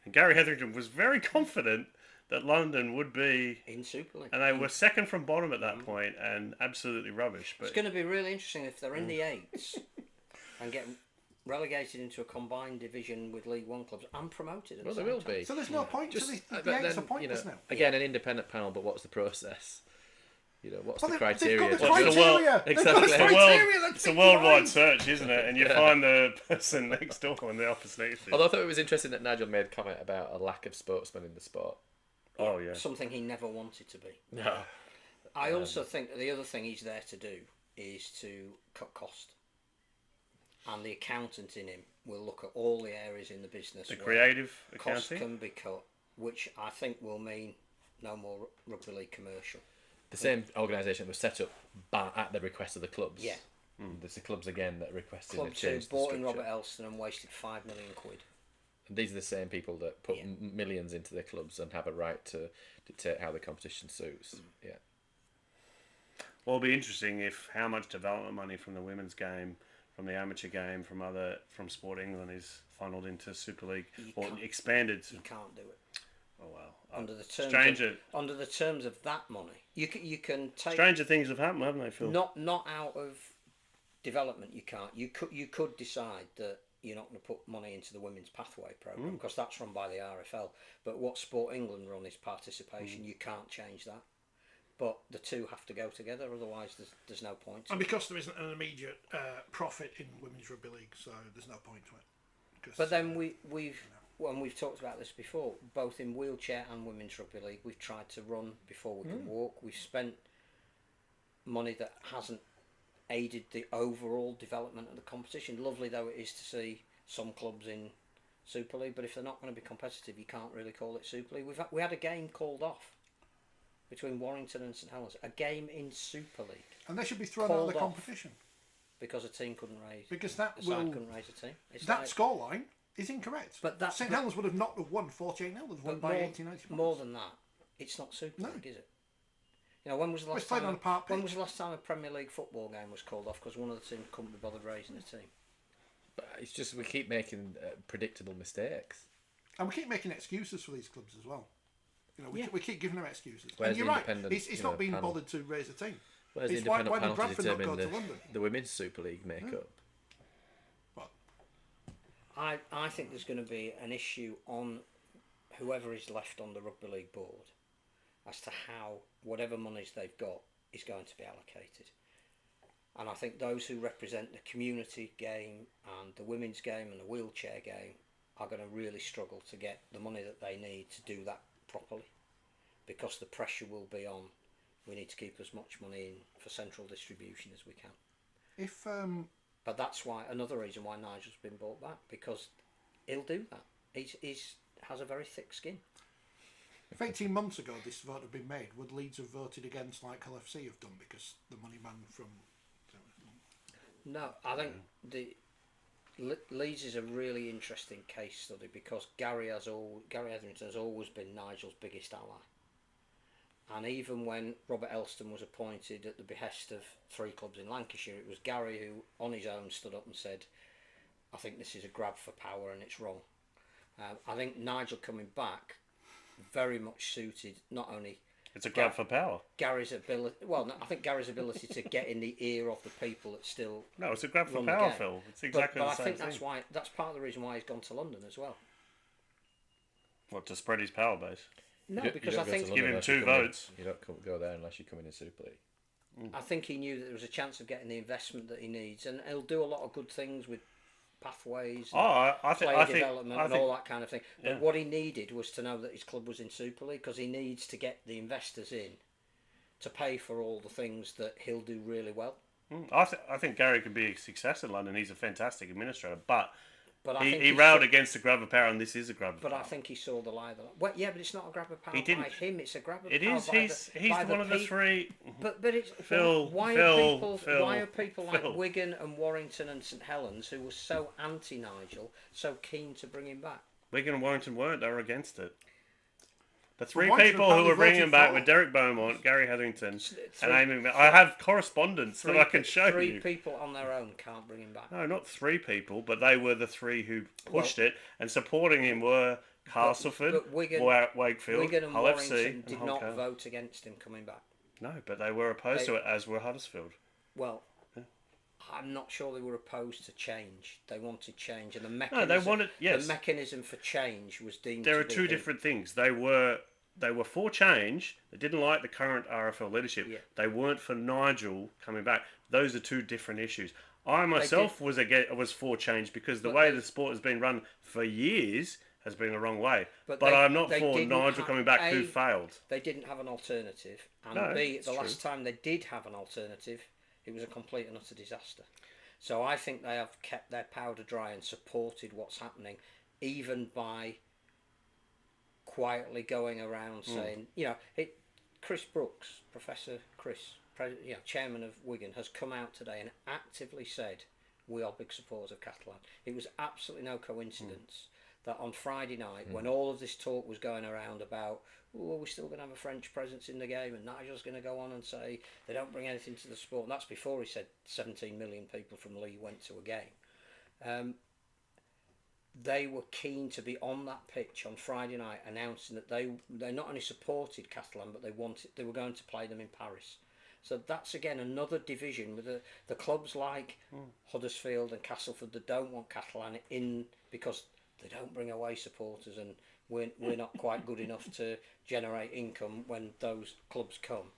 and Gary Hetherington was very confident that London would be In Super League. and they were second from bottom at that point and absolutely rubbish. It's But going to be really interesting if they're in the 8s and get relegated into a combined division with League One clubs and promoted. At Well, the there same will time. be. So there's no point. Just, so the but eights then, are pointless now. again, an independent panel, but what's the process? What's Well, the they've criteria? got the What's the criteria. They've got the Exactly. criteria. That's it's a big worldwide line. search, isn't it? And you find the person next door in the office next to you. Although I thought it was interesting that Nigel made a comment about a lack of spokesmen in the sport. Oh yeah. Something he never wanted to be. No. I also think that the other thing he's there to do is to cut cost. And the accountant in him will look at all the areas in the business The where creative costs accounting. can be cut, which I think will mean no more rugby league commercial. The same organisation was set up at the request of the clubs. Yeah. There's the clubs again that requested a Clubs who change to the bought in structure. Robert Elston and wasted £5 million. And these are the same people that put Yeah. millions into their clubs and have a right to dictate how the competition suits. Yeah. Well, it'll be interesting if how much development money from the women's game, from the amateur game, from Sport England is funneled into Super League or can't- expanded. You can't do it. Oh wow. Under the terms under the terms of that money, you can take Stranger things have happened, haven't they, Phil? not out of development. You can't. You could decide that you're not going to put money into the women's pathway program because that's run by the RFL. But what Sport England run is participation. You can't change that. But the two have to go together, otherwise there's no point. And because there isn't an immediate profit in women's rugby league, so there's no point to it. But then we've talked about this before, both in wheelchair and women's rugby league, we've tried to run before we can walk. We've spent money that hasn't aided the overall development of the competition. Lovely though it is to see some clubs in Super League, but if they're not going to be competitive, you can't really call it Super League. We had a game called off between Warrington and St Helens, a game in Super League, and they should be thrown out of the competition because a team couldn't raise. Because side couldn't raise a team. That scoreline is incorrect. But St Helens would have not have won 48-0. They've won by 80-90 points. More than that, it's not Super League, is it? You know, when was the last time a Premier League football game was called off because one of the teams couldn't be bothered raising a team? But it's just we keep making predictable mistakes, and we keep making excuses for these clubs as well. You know, we keep giving them excuses. Where's and you're right. It's not being bothered to raise a team. Where's the why independent did panel to Bradford not go determine to London? the women's Super League makeup? Well, I think there's going to be an issue on whoever is left on the Rugby League board as to how whatever monies they've got is going to be allocated. And I think those who represent the community game and the women's game and the wheelchair game are going to really struggle to get the money that they need to do that properly, because the pressure will be on. We need to keep as much money in for central distribution as we can. But that's why another reason why Nigel's been brought back, because he'll do that. He's has a very thick skin. If 18 months ago this vote had been made, would Leeds have voted against like LFC have done because the money man from? No, I think Leeds is a really interesting case study because Gary Etherington has always been Nigel's biggest ally. And even when Robert Elston was appointed at the behest of 3 clubs in Lancashire, it was Gary who on his own stood up and said, I think this is a grab for power and it's wrong. I think Nigel coming back very much suited not only... It's a grab for power. Gary's ability... Well, no, I think Gary's ability to get in the ear of the people that still... No, it's a grab for power, Phil. It's exactly the same thing. But I think that's part of the reason why he's gone to London as well. What, to spread his power base? No, because I think... Give him 2 votes. You don't go there unless you come in Super League. I think he knew that there was a chance of getting the investment that he needs, and he'll do a lot of good things with pathways, player development and all that kind of thing. But what he needed was to know that his club was in Super League, because he needs to get the investors in to pay for all the things that he'll do really well. I think Gary could be a success in London. He's a fantastic administrator, but I think he railed against the grab of power, and this is a grab of power. But I think he saw the lie. But it's not a grab of power by him. It's a grab of power. It is. He's one of the 3. But it's Phil. Why are people like Wigan and Warrington and St Helens, who were so anti-Nigel, so keen to bring him back? Wigan and Warrington weren't. They were against it. The 3 people who were bringing him back were Derek Beaumont, Gary Hetherington, and Amy. I have correspondence that I can show you. 3 people on their own can't bring him back. No, not 3 people, but they were the 3 who pushed it, and supporting him were Castleford, Wakefield, Wigan and Hull Warrington FC, did not vote against him coming back. No, but they were opposed to it, as were Huddersfield. Well, I'm not sure they were opposed to change. They wanted change, and the mechanism. The mechanism for change was deemed. There are 2 different things. They were for change. They didn't like the current RFL leadership. Yeah. They weren't for Nigel coming back. Those are 2 different issues. I myself was for change because the way the sport has been run for years has been the wrong way. But I'm not for Nigel coming back, who failed. They didn't have an alternative, and B, the last time they did have an alternative, it was a complete and utter disaster. So I think they have kept their powder dry and supported what's happening, even by quietly going around saying, Chris Brooks, Professor Chris, chairman of Wigan, has come out today and actively said, we are big supporters of Catalan. It was absolutely no coincidence that on Friday night, when all of this talk was going around about, we're still going to have a French presence in the game, and Nigel's going to go on and say they don't bring anything to the sport, and that's before he said 17 million people from Leeds went to a game. they were keen to be on that pitch on Friday night, announcing that they not only supported Catalan, but they were going to play them in Paris. So that's again another division with the clubs like Huddersfield and Castleford that don't want Catalan in because they don't bring away supporters, and we're not quite good enough to generate income when those clubs come.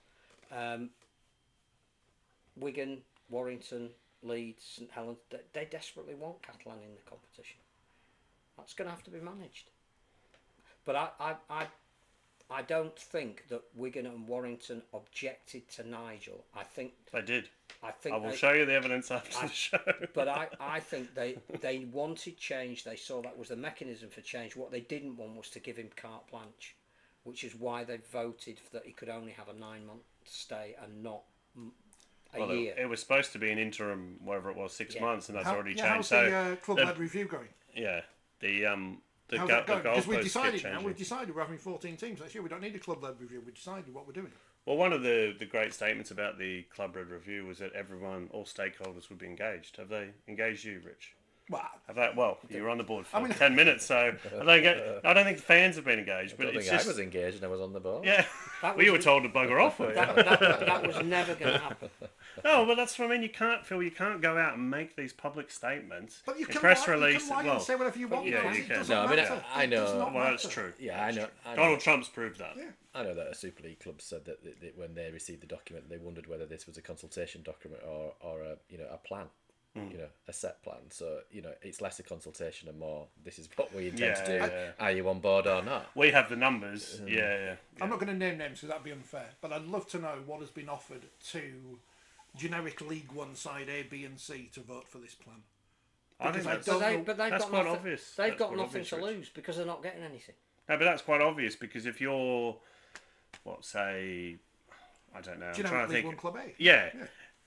Wigan, Warrington, Leeds, St Helens, they desperately want Catalan in the competition. That's going to have to be managed. But I don't think that Wigan and Warrington objected to Nigel. I think they did. I will show you the evidence after the show. But I think they wanted change. They saw that was the mechanism for change. What they didn't want was to give him carte blanche, which is why they voted that he could only have a 9-month stay and not a year. It was supposed to be an interim, whatever it was, 6 months, and that's already changed. How's the club-led review going? Yeah, the how's that going? Because we've decided we're having 14 teams next year. We don't need a club-led review. We decided what we're doing. Well, one of the great statements about the club-led review was that all stakeholders would be engaged. Have they engaged you, Rich? Well, you were on the board for 10 minutes, so I don't think the fans have been engaged. But I don't think I was engaged and I was on the board. Yeah, you were told to bugger off. That was never going to happen. No, but that's what I mean. You can't go out and make these public statements. But you can press release. You can say whatever you want. Yeah, you can. No, I mean, I know. Well, that's true. Yeah, I know. Donald Trump's proved that. Yeah. I know that a Super League club said that when they received the document, they wondered whether this was a consultation document or a plan. A set plan. So it's less a consultation and more. This is what we intend to do. Yeah. Are you on board or not? We have the numbers. Yeah. I'm not going to name names because that'd be unfair. But I'd love to know what has been offered to generic League One side A, B, and C to vote for this plan. I think that's quite obvious. They've got nothing to lose because they're not getting anything. No, but that's quite obvious because if you're, I don't know. Do you know League One Club A? Yeah.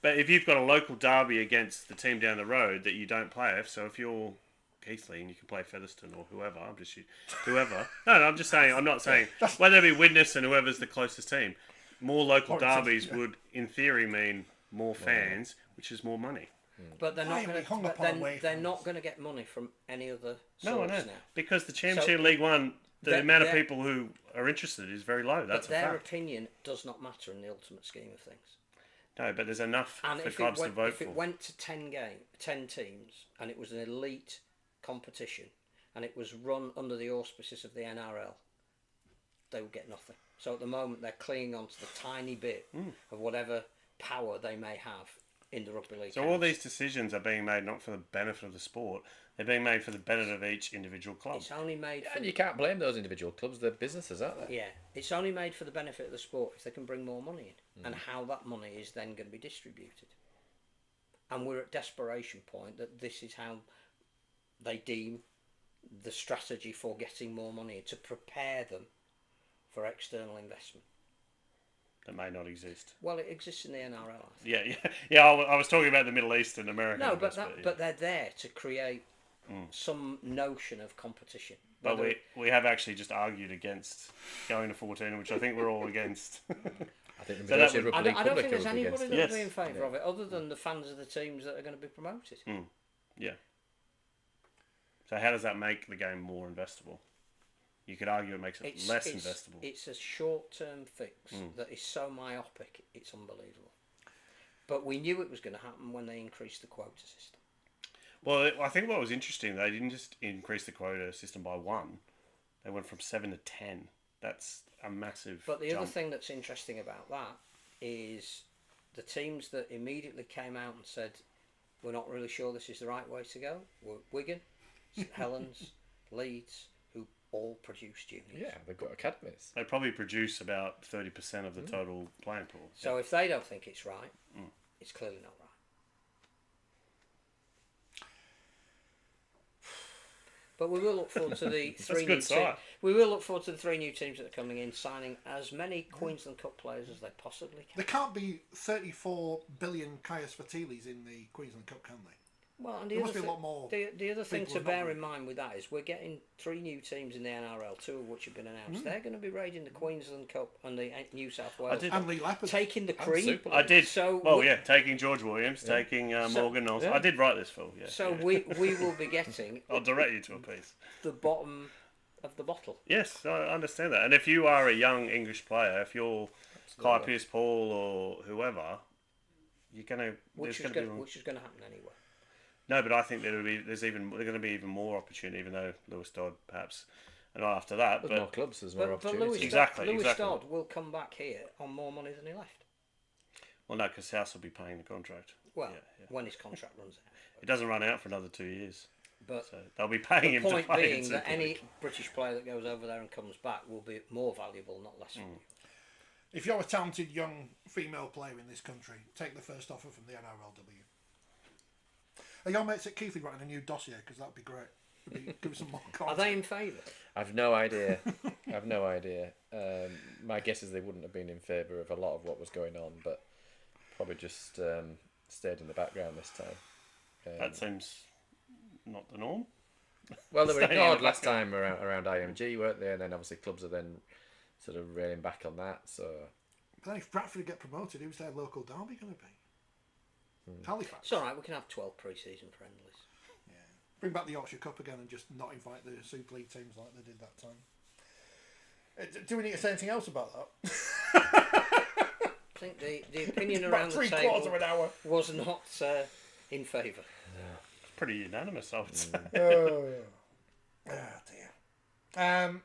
But if you've got a local derby against the team down the road that you don't play with, so if you're Keighley and you can play Featherstone or whoever, whoever. No, I'm just saying. I'm not saying whether it be Widnes and whoever's the closest team. More local derbies would, in theory, mean more fans, which is more money. But they're not going to. They're not going to get money from any other source now. Because the Championship League One, the amount of people who are interested is very low. That's a fact. Their opinion does not matter in the ultimate scheme of things. No, but there's enough for clubs to vote for. If it went to 10 teams, and it was an elite competition, and it was run under the auspices of the NRL, they would get nothing. So at the moment, they're clinging on to the tiny bit of whatever power they may have in the rugby league. So all these decisions are being made not for the benefit of the sport; they're being made for the benefit of each individual club. It's only made. And you can't blame those individual clubs; they're businesses, aren't they? Yeah, it's only made for the benefit of the sport if they can bring more money in, and how that money is then going to be distributed. And we're at desperation point that this is how they deem the strategy for getting more money to prepare them for external investment. That may not exist. Well, it exists in the NRL. I think. Yeah. I was talking about the Middle East and America. No, but they're there to create some notion of competition. But we have actually just argued against going to 14, which I think we're all against. I think the I don't think there's anybody that would be in favour of it, other than the fans of the teams that are going to be promoted. Yeah. So how does that make the game more investable? You could argue it makes it less investable. It's a short-term fix that is so myopic, it's unbelievable. But we knew it was going to happen when they increased the quota system. Well, I think what was interesting, they didn't just increase the quota system by 1. They went from 7 to 10. That's a massive But the jump. other thing that's interesting about that is the teams that immediately came out and said, we're not really sure this is the right way to go, were Wigan, Helens, Leeds, who all produced juniors. Yeah, they've got academies. They probably produce about 30% of the total playing pool. So if they don't think it's right, it's clearly not right. But we will look forward to the three new teams. We will look forward to the 3 new teams that are coming in, signing as many Queensland Cup players as they possibly can. There can't be 34 billion Caius Fatilis in the Queensland Cup, can they? Well, and There must be a lot more. The other thing people to are not bear really- in mind with that is we're getting 3 new teams in the NRL, 2 of which have been announced. They're going to be raiding the Queensland Cup and the New South Wales, And Lee Leopard. taking the And cream. Super I did. So Well, we- yeah, taking George Williams, taking Morgan Knowles. yeah. I did write this, Phil. Yeah. So yeah. we will be getting I'll direct you to a piece. the bottom of the bottle. Yes, I understand that. And if you are a young English player, if you're Kai Pearce-Paul or whoever, you're gonna. Which is going to happen anyway. No, but I think there's going to be even more opportunity, even though Lewis Dodd perhaps, and after that, There's but more clubs, there's more But opportunities. Lewis Dodd will come back here on more money than he left. well, no, because House will be paying the contract. Well, Yeah. when his contract runs out. It doesn't run out for another 2 years, But so they'll be paying the him to point play being in that Super any League. British player that goes over there and comes back will be more valuable, not less valuable. If you're a talented young female player in this country, take the first offer from the NRLW. Are your mates at Keithley writing a new dossier? Because that'd be great. Give us some more Are content. they in favour? I've no idea. I've no idea. My guess is they wouldn't have been in favour of a lot of what was going on, but probably just stayed in the background this time. That seems not the norm. Well, they were Staying in ignored the last time around IMG, weren't they? And then obviously clubs are then sort of railing back on that. So But then if Bradford get promoted, who's their local derby going to be? Halifax. It's all right. We can have 12 pre-season friendlies. Yeah. Bring back the Yorkshire Cup again and just not invite the Super League teams like they did that time. Do we need to say anything else about that? I think the opinion About around the 3/4 table of an hour. was not in favour. It's pretty unanimous, I would say. Oh dear.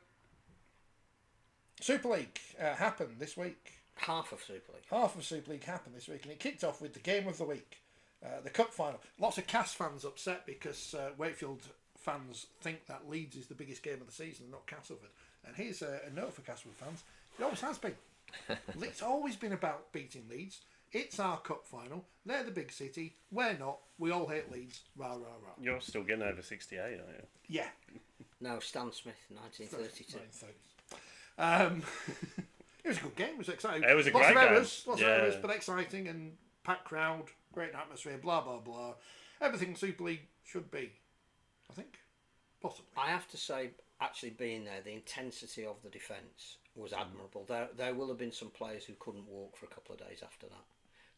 Super League happened this week. Half of Super League. Half of Super League happened this week, and it kicked off with the game of the week, the cup final. Lots of Cass fans upset because Wakefield fans think that Leeds is the biggest game of the season, not Castleford. And here's a note for Castleford fans: it always has been. It's always been about beating Leeds. It's our cup final. They're the big city. We're not. We all hate Leeds. Rah rah rah. You're still getting over 68, aren't you? Yeah. No, Stan Smith, 1932. 1930s. It was a good game. It was exciting. It was a lots great of game. errors, lots of Yeah. errors, but exciting and packed crowd, great atmosphere. Blah blah blah. Everything Super League should be. I think, possibly. I have to say, actually being there, the intensity of the defence was admirable. There will have been some players who couldn't walk for a couple of days after that.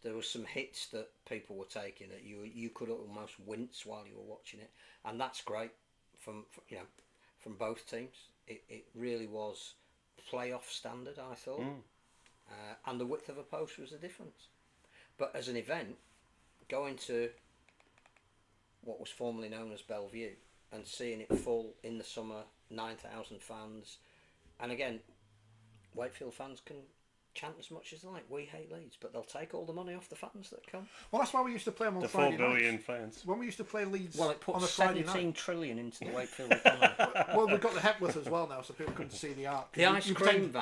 There were some hits that people were taking that you could almost wince while you were watching it, and that's great from both teams. It really was playoff standard, I thought, and the width of a post was the difference. But as an event, going to what was formerly known as Bellevue and seeing it full in the summer, 9,000 fans, and again, Wakefield fans can chant as much as they like. We hate Leeds, but they'll take all the money off the fans that come. Well, that's why we used to play them on The Friday 4 billion nights. fans. When we used to play Leeds Well, it on a puts Friday 17 night. trillion into the Wakefield economy. Well, we've got the Hepworth as well now, so people come to see the art. The ice You cream pretend-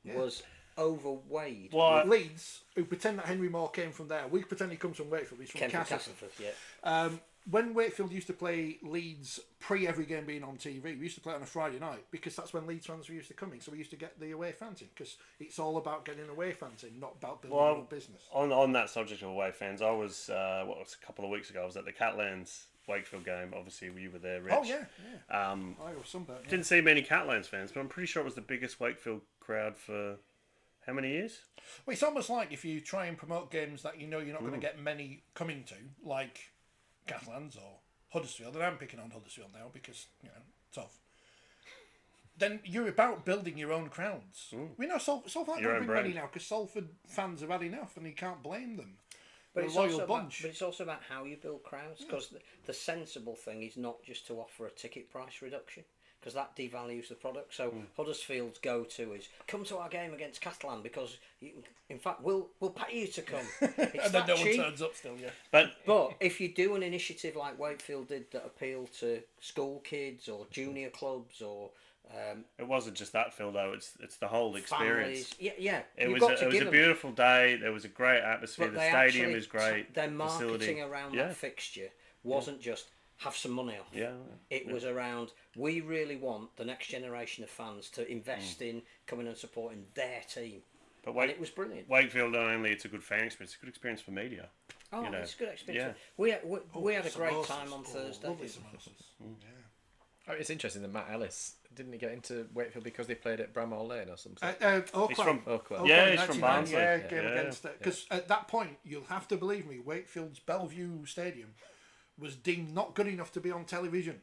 van was overweighed. Well, Leeds, who pretend that Henry Moore came from there, we pretend he comes from Wakefield. He's from Came from Castleford. Castleford, yeah. When Wakefield used to play Leeds pre every game being on TV, we used to play it on a Friday night because that's when Leeds fans were used to coming. So we used to get the away fans in because it's all about getting away fans in, not about building your own business. on that subject of away fans, I was a couple of weeks ago. I was at the Catlands Wakefield game. Obviously, you were there, Rich. Oh yeah. I was sunburnt. Didn't see many Catlands fans, but I'm pretty sure it was the biggest Wakefield crowd for how many years? Well, it's almost like if you try and promote games that you know you're not going to get many coming to, like Catalans or Huddersfield, and I'm picking on Huddersfield now because, tough. Then you're about building your own crowds. We know Salford Your don't own bring brand. many now because Salford fans have had enough and you can't blame them. But They're it's, a loyal also bunch. but it's also about how you build crowds, because the sensible thing is not just to offer a ticket price reduction, because that devalues the product. So Huddersfield's go-to is come to our game against Catalan because, in fact, we'll pay you to come. It's And then that no one cheap. turns up still, yeah. But if you do an initiative like Wakefield did that appeal to school kids or junior clubs or It wasn't just that, Phil. Though it's the whole experience. families, yeah, It you've was got to it was give a them- beautiful day. There was a great atmosphere. But The they stadium actually- is great. Their marketing facility. around Yeah. that fixture wasn't just have some money off. Yeah. It was around, we really want the next generation of fans to invest in coming and supporting their team. But and it was brilliant. Wakefield, not only it's a good fan experience, it's a good experience for media. Oh, you know. it's a good experience. Yeah. We had a great samosas. time on Thursday. Lovely samosas. Yeah. Oh, it's interesting that Matt Ellis didn't he get into Wakefield because they played at Bramall Lane or something? Oakwell. He's from Oakwell. Yeah, he's from 99, Barnsley. Yeah, Yeah. game against it. Because at that point, you'll have to believe me, Wakefield's Bellevue Stadium was deemed not good enough to be on television.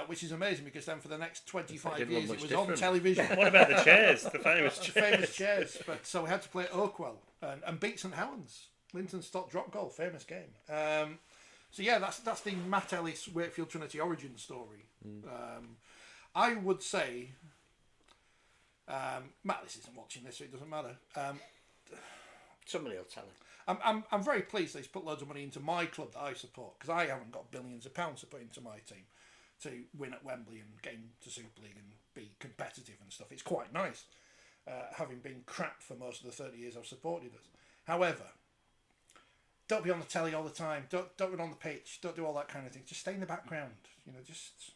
Which is amazing because then for the next 25 didn't years look it much was on different. television. What about the chairs? The famous The chairs. famous chairs. But so we had to play at Oakwell and beat St Helens. Linton Stott drop goal, famous game. So yeah, that's the Matt Ellis Wakefield Trinity origin story. I would say Matt Ellis isn't watching this, so it doesn't matter. Somebody will tell him. I'm very pleased that he's put loads of money into my club that I support because I haven't got billions of pounds to put into my team to win at Wembley and get into Super League and be competitive and stuff. It's quite nice, having been crap for most of the 30 years I've supported us. However, don't be on the telly all the time. Don't run on the pitch. Don't do all that kind of thing. Just stay in the background. You know, just.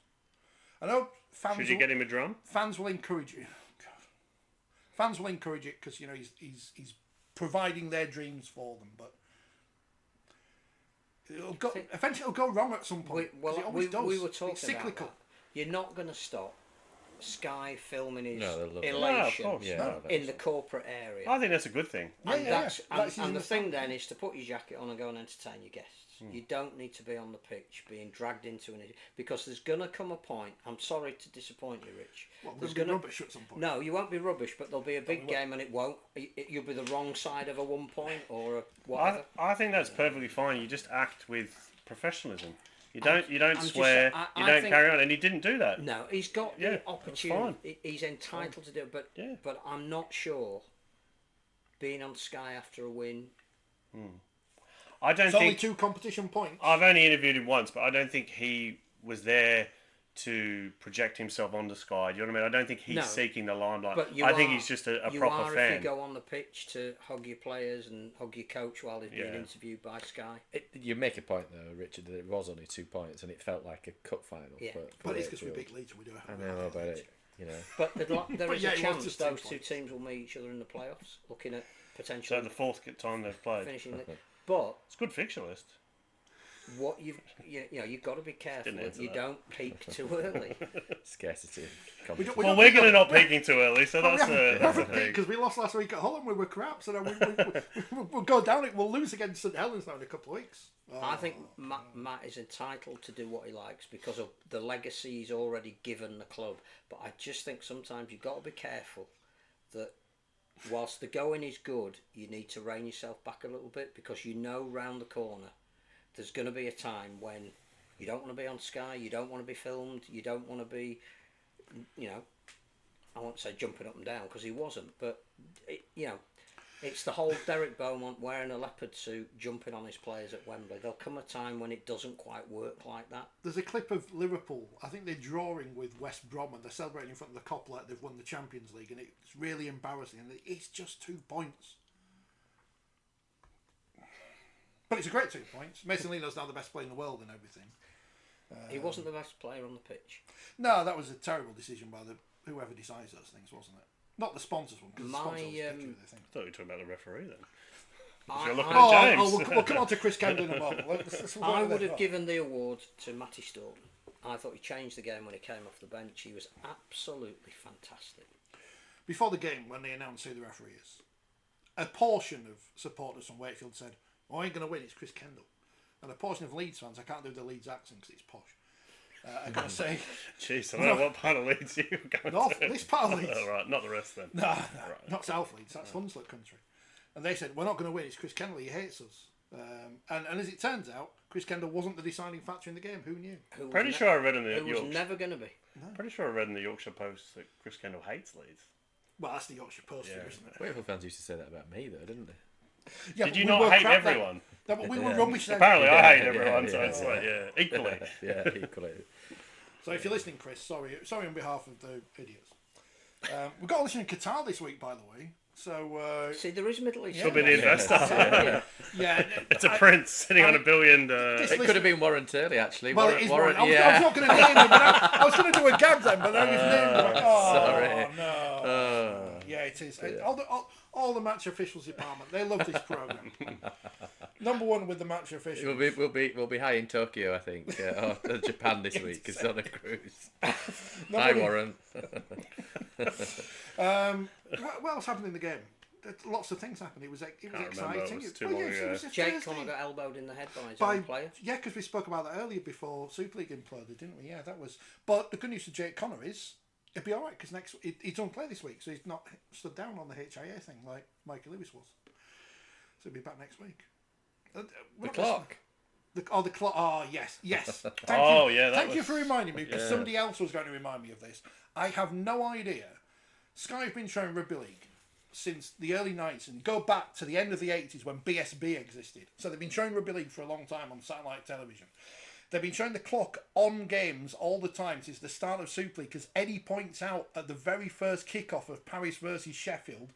I know fans. Should you get him a drum? Fans will encourage you. God. Fans will encourage it because you know he's providing their dreams for them, but eventually it'll go wrong at some point. We were talking it's cyclical. about that. You're not going to stop Sky filming his No, they'll love it. elation No, of course. Yeah, in the corporate area. I think that's a good thing. Yeah, and yeah, that's, yeah. That's and using the the thing sound. then is to put your jacket on and go and entertain your guests. You don't need to be on the pitch being dragged into an because there's going to come a point. I'm sorry to disappoint you, Rich. Well, there's there'll be gonna rubbish at some point. No, you won't be rubbish, but there'll be a big game and it won't. You'll be the wrong side of a 1 point or a whatever. I think that's perfectly fine. You just act with professionalism. You don't I'm swear. just- I you don't think- carry on, and he didn't do that. No, he's got Yeah, the that's opportunity. He's entitled to do it, but Yeah. but I'm not sure. Being on Sky after a win, I don't It's only think 2 competition points. I've only interviewed him once, but I don't think he was there to project himself on the Sky. Do you know what I mean? I don't think he's No. seeking the limelight. but you I are, think he's just a you proper are fan. if you go on the pitch to hug your players and hug your coach while he's being Yeah. interviewed by Sky. You make a point though, Richard, that it was only 2 points and it felt like a cup final. Yeah. For But it's because Wakefield. we're big Leeds and we do it. I know about it. You know, But there is yeah, a it was chance just 2 those two points. teams will meet each other in the playoffs, looking at So potentially the 4th time they've played. finishing. But It's a good fixture list. what you know you've got to be careful Didn't that answer you that. don't peak too early. scarcity. We don't- Well, we're going to not peaking too early, so that's a thing. because we lost last week at Holland. We were crap, so then we'll go down it. We'll lose against St Helens now in a couple of weeks. I think Matt is entitled to do what he likes because of the legacy he's already given the club. But I just think sometimes you've got to be careful that whilst the going is good, you need to rein yourself back a little bit because you know round the corner there's going to be a time when you don't want to be on Sky, you don't want to be filmed, you don't want to be, you know, I won't say jumping up and down because he wasn't, but, it's the whole Derek Beaumont wearing a leopard suit jumping on his players at Wembley. There'll come a time when it doesn't quite work like that. There's a clip of Liverpool. I think they're drawing with West Brom and they're celebrating in front of the Cop like they've won the Champions League, and it's really embarrassing. And it's just 2 points. But it's a great 2 points. Mason Lino's now the best player in the world and everything. He wasn't the best player on the pitch. No, that was a terrible decision by whoever decides those things, wasn't it? Not the sponsors one, because the sponsors always pick who they think. I thought you were talking about the referee then. I- You're looking I- at James. We'll come on to Chris Kendall in a moment. I would have given the award to Matty Staunton. I thought he changed the game when he came off the bench. He was absolutely fantastic. Before the game, when they announced who the referee is, a portion of supporters from Wakefield said, "Oh, I ain't going to win, it's Chris Kendall." And a portion of Leeds fans, I can't do the Leeds accent because it's posh, are going to say, Jeez, I don't know what part of Leeds you were going North, to. this part of Leeds. Oh, right, not the rest then. No, not South Leeds, that's Hunslet country. And they said, "We're not going to win, it's Chris Kendall, he hates us." And as it turns out, Chris Kendall wasn't the deciding factor in the game. Who knew? Pretty sure I read in the Who was Yorkshire. never going to be. Pretty sure I read in the Yorkshire Post that Chris Kendall hates Leeds. Well, that's the Yorkshire Post, Yeah. isn't it? Wakefield fans used to say that about me though, didn't they? Yeah, Did but you we not were hate crap then. everyone? No, but we were rubbish then. Apparently, I hate Yeah, everyone, yeah, so it's yeah. like, yeah, equally. Yeah, equally. So if you're listening, Chris, sorry on behalf of the idiots. We've got a listen in Qatar this week, by the way. So See, there is Middle East. Could be the investor. yeah, It's a prince sitting on $1 billion. It could have been Warren Turley actually. Well, it is Warren. I was not going to name him, but I was going to do a gag then, but now we've named him. Oh, Sorry. no. Yeah, It is. All the match officials department, they love this programme. Number one with the match officials. We'll be high in Tokyo, I think, or Japan this week because it's on a cruise. Hi, Warren. What else happened in the game? Lots of things happened. It was exciting. It was Jake Connor got elbowed in the head by his own player. Yeah, because we spoke about that earlier before Super League imploded, didn't we? Yeah, that was. But the good news for Jake Connor is it'll be all right because he's on play this week, so he's not stood down on the HIA thing like Michael Lewis was. So he'll be back next week. The clock. The clock. Oh yes. Thank you for reminding me because somebody else was going to remind me of this. I have no idea. Sky have been showing Rugby League since the early 90s and go back to the end of the 80s when BSB existed. So they've been showing Rugby League for a long time on satellite television. They've been showing the clock on games all the time since the start of Super League because Eddie points out at the very first kickoff of Paris versus Sheffield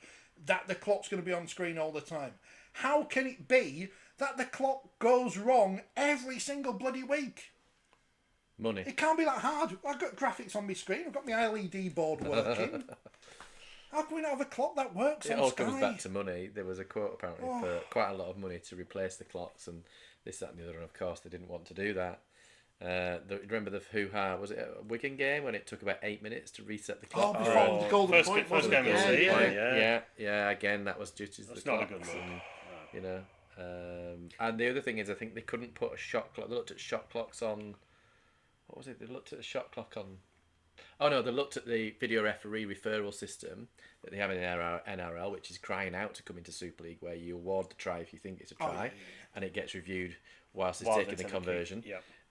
that the clock's going to be on screen all the time. How can it be that the clock goes wrong every single bloody week? Money. It can't be that hard. I've got graphics on my screen. I've got my LED board working. How can we not have a clock that works on Sky? It all comes back to money. There was a quote apparently for quite a lot of money to replace the clocks and this, that and the other, and of course they didn't want to do that. Remember the hoo-ha, was it a Wigan game when it took about 8 minutes to reset the clock? Before the golden point, first game of the season, yeah, again, that was due to the That's not a clocks good and, you know. And the other thing is I think they couldn't put a shot clock. They looked at shot clocks on... What was it? They looked at the shot clock on... Oh no, they looked at the video referee referral system that they have in NRL, which is crying out to come into Super League, where you award the try if you think it's a try, and it gets reviewed whilst it's taking the conversion.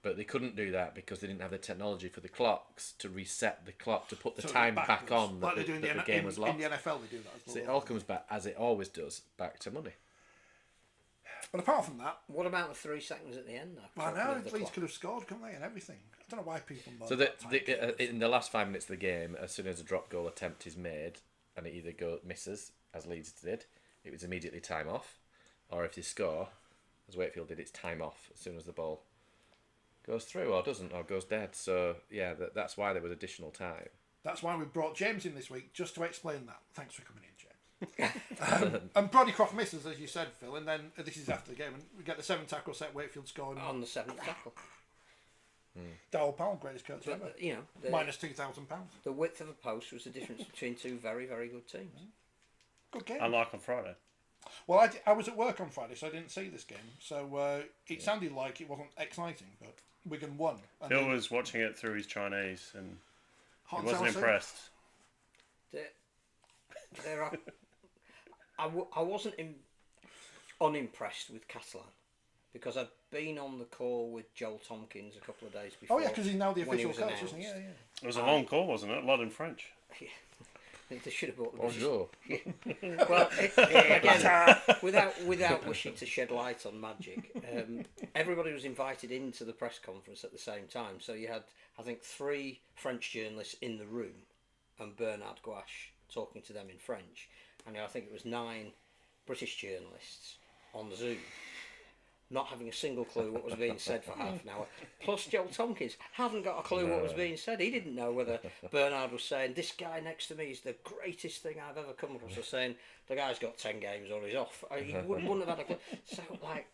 But they couldn't do that because they didn't have the technology for the clocks to reset the clock, to put the time back on that the game was lost. In the NFL they do that as well. So it all comes back, as it always does, back to money. But apart from that... What about the 3 seconds at the end, though? Well, now Leeds could have scored, couldn't they, and everything. I don't know why people... So in the last 5 minutes of the game, as soon as a drop goal attempt is made, and it either misses, as Leeds did, it was immediately time off, or if they score, as Wakefield did, it's time off as soon as the ball goes through, or doesn't, or goes dead. So, yeah, that's why there was additional time. That's why we brought James in this week, just to explain that. Thanks for coming in, James. And Brodycroft misses, as you said, Phil, and then this is after the game, and we get the 7 tackle set, Wakefield scoring on the 7th tackle. Darryl Powell, greatest coach ever. You know, minus £2,000. The width of a post was the difference between 2 very, very good teams. Good game. Unlike on Friday. Well, I was at work on Friday, so I didn't see this game. So it sounded like it wasn't exciting, but Wigan won. Phil was watching it through his Chinese, and he wasn't impressed. There are... I wasn't unimpressed with Catalan because I'd been on the call with Joel Tompkins a couple of days before. Oh yeah, because he's now the official coach, isn't he? Yeah. It was a long call, wasn't it? A lot in French. They should have bought the Bonjour. Well, again, without wishing to shed light on magic, everybody was invited into the press conference at the same time. So you had, I think, 3 French journalists in the room and Bernard Gouache talking to them in French. And I think it was 9 British journalists on Zoom, not having a single clue what was being said for half an hour. Plus Joel Tompkins hadn't got a clue what was being said. He didn't know whether Bernard was saying, this guy next to me is the greatest thing I've ever come across, or saying, the guy's got 10 games or he's off. He wouldn't have had a clue. So, like...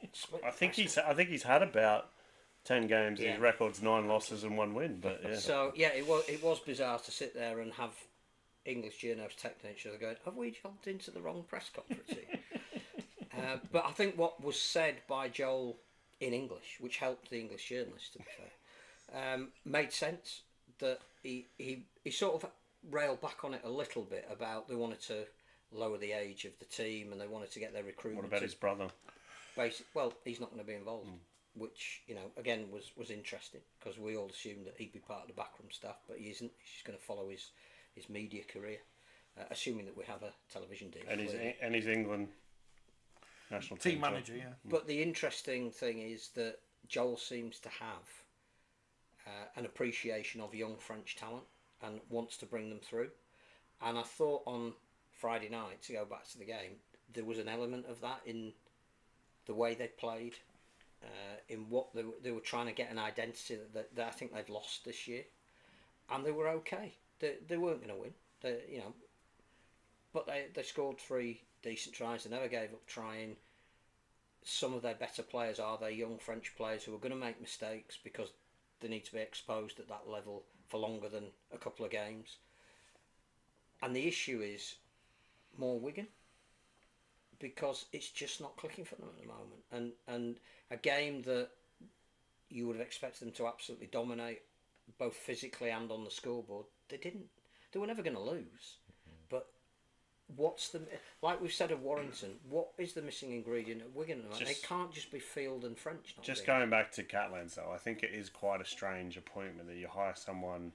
I think he's had about 10 games. His record's 9 losses and 1 win. But yeah. So, yeah, it was bizarre to sit there and have English journalists texting each other going, have we jumped into the wrong press conference here? But I think what was said by Joel in English, which helped the English journalists, to be fair, made sense. That he sort of railed back on it a little bit about they wanted to lower the age of the team and they wanted to get their recruitment. What about his brother? Well, he's not going to be involved, which, you know, again was interesting because we all assumed that he'd be part of the backroom staff, but he isn't. He's just going to follow his media career, assuming that we have a television deal. And he's England national team manager, yeah. But the interesting thing is that Joel seems to have an appreciation of young French talent and wants to bring them through. And I thought on Friday night, to go back to the game, there was an element of that in the way they played, in what they were trying to get an identity that I think they've lost this year, and they were okay. They weren't going to win. You know, But they scored 3 decent tries. They never gave up trying. Some of their better players are their young French players who are going to make mistakes because they need to be exposed at that level for longer than a couple of games. And the issue is more Wigan, because it's just not clicking for them at the moment. And a game that you would have expected them to absolutely dominate, both physically and on the scoreboard, they didn't. They were never going to lose. But what's the, like we've said of Warrington, what is the missing ingredient at Wigan? It can't just be Field and French. Just going back to Catland, though, I think it is quite a strange appointment that you hire someone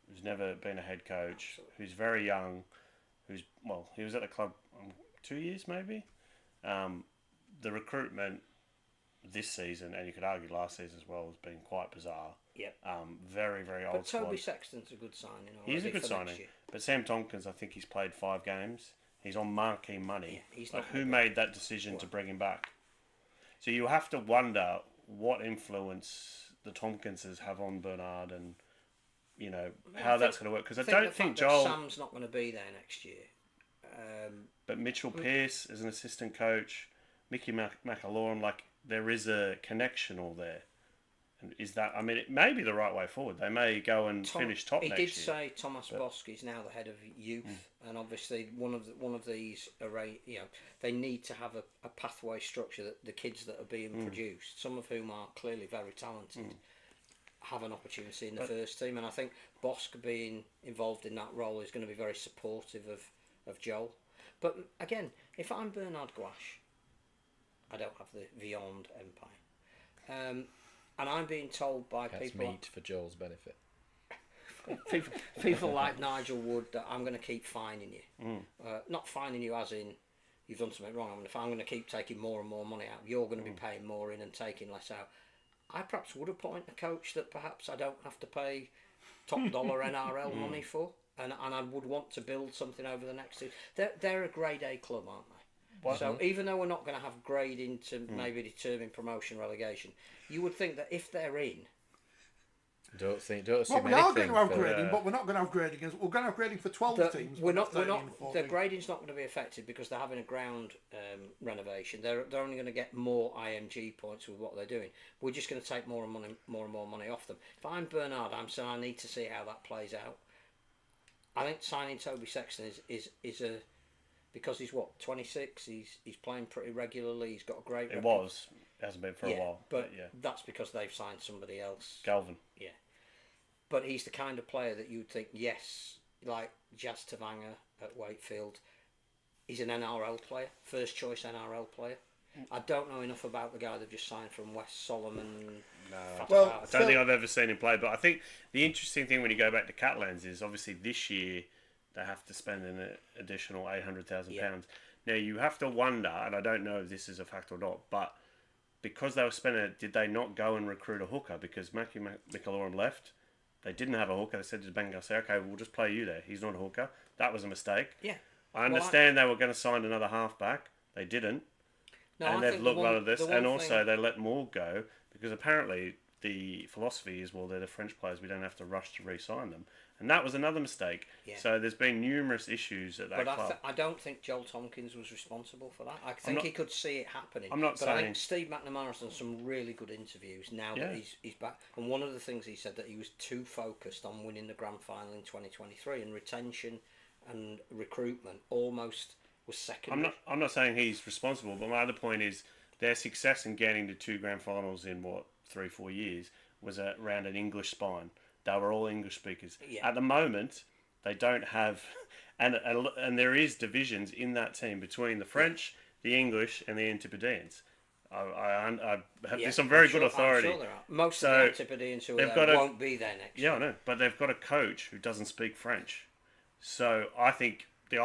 who's never been a head coach, who's very young, he was at the club 2 years maybe. The recruitment this season, and you could argue last season as well, has been quite bizarre. Yeah. Very, very old. But Toby Sexton's a good signing. He's a good signing. But Sam Tompkins, I think he's played 5 games. He's on marquee money. Yeah, he's like, who made that decision to bring him back? So you have to wonder what influence the Tompkinses have on Bernard, and how that's going to work. Because I don't think Joel. Sam's not going to be there next year. But Mitchell Pearce is an assistant coach. Mickey McAlorum, there is a connection all there. And is that? I mean, it may be the right way forward. They may go and finish top next year. He did say Thomas Bosk is now the head of youth, and obviously one of these array. They need to have a pathway structure that the kids that are being produced, some of whom are clearly very talented, have an opportunity in the first team. And I think Bosk being involved in that role is going to be very supportive of Joel. But again, if I'm Bernard Gouache, I don't have the Viand empire. And I'm being told by people... meat for Joel's benefit. people like Nigel Wood that I'm going to keep fining you. Not fining you as in you've done something wrong. I'm going to keep taking more and more money out. You're going to be paying more in and taking less out. I perhaps would appoint a coach that perhaps I don't have to pay top dollar NRL money for. And I would want to build something over the next 2. They're a grade A club, aren't they? So even though we're not going to have grading to maybe determine promotion relegation, you would think that if they're in, don't see we are going to have grading, but we're not going to have grading. We're going to have grading for 12 teams. We're not. The grading's not going to be affected because they're having a ground renovation. They're only going to get more IMG points with what they're doing. We're just going to take more and more money off them. If I'm Bernard, I'm saying I need to see how that plays out. I think signing Toby Sexton is a. Because he's 26, he's playing pretty regularly. He's got a great. It hasn't been for a while. But that's because they've signed somebody else. Galvin. Yeah, but he's the kind of player that you'd think, yes, like Jazz Tavanga at Wakefield. He's an NRL player, first choice NRL player. I don't know enough about the guy they've just signed from West Solomon. No, I don't think I've ever seen him play. But I think the interesting thing when you go back to Catlands is obviously this year. They have to spend an additional £800,000. Now you have to wonder, and I don't know if this is a fact or not, but because they were spending it, did they not go and recruit a hooker? Because Mackie McAlorum left, they didn't have a hooker. They said to Ben Garcia, "Okay, we'll just play you there. He's not a hooker." That was a mistake. Yeah, I understand they were going to sign another halfback. They didn't, and they've looked at this. And also they let Moore go because apparently the philosophy is, well, they're the French players. We don't have to rush to re-sign them. And that was another mistake. Yeah. So there's been numerous issues at that club. I don't think Joel Tompkins was responsible for that. I think he could see it happening. I think Steve McNamara's done some really good interviews now that he's back. And one of the things he said that he was too focused on winning the grand final in 2023, and retention and recruitment almost was secondary. I'm not saying he's responsible, but my other point is their success in getting to 2 grand finals in 3-4 years was around an English spine. They were all English speakers. Yeah. At the moment, they don't have, and there is divisions in that team between the French, the English, and the Antipodeans. I have this on very good authority. I'm sure there are. Most of the Antipodeans who are there won't be there next year. Yeah, I know, but they've got a coach who doesn't speak French. So I think the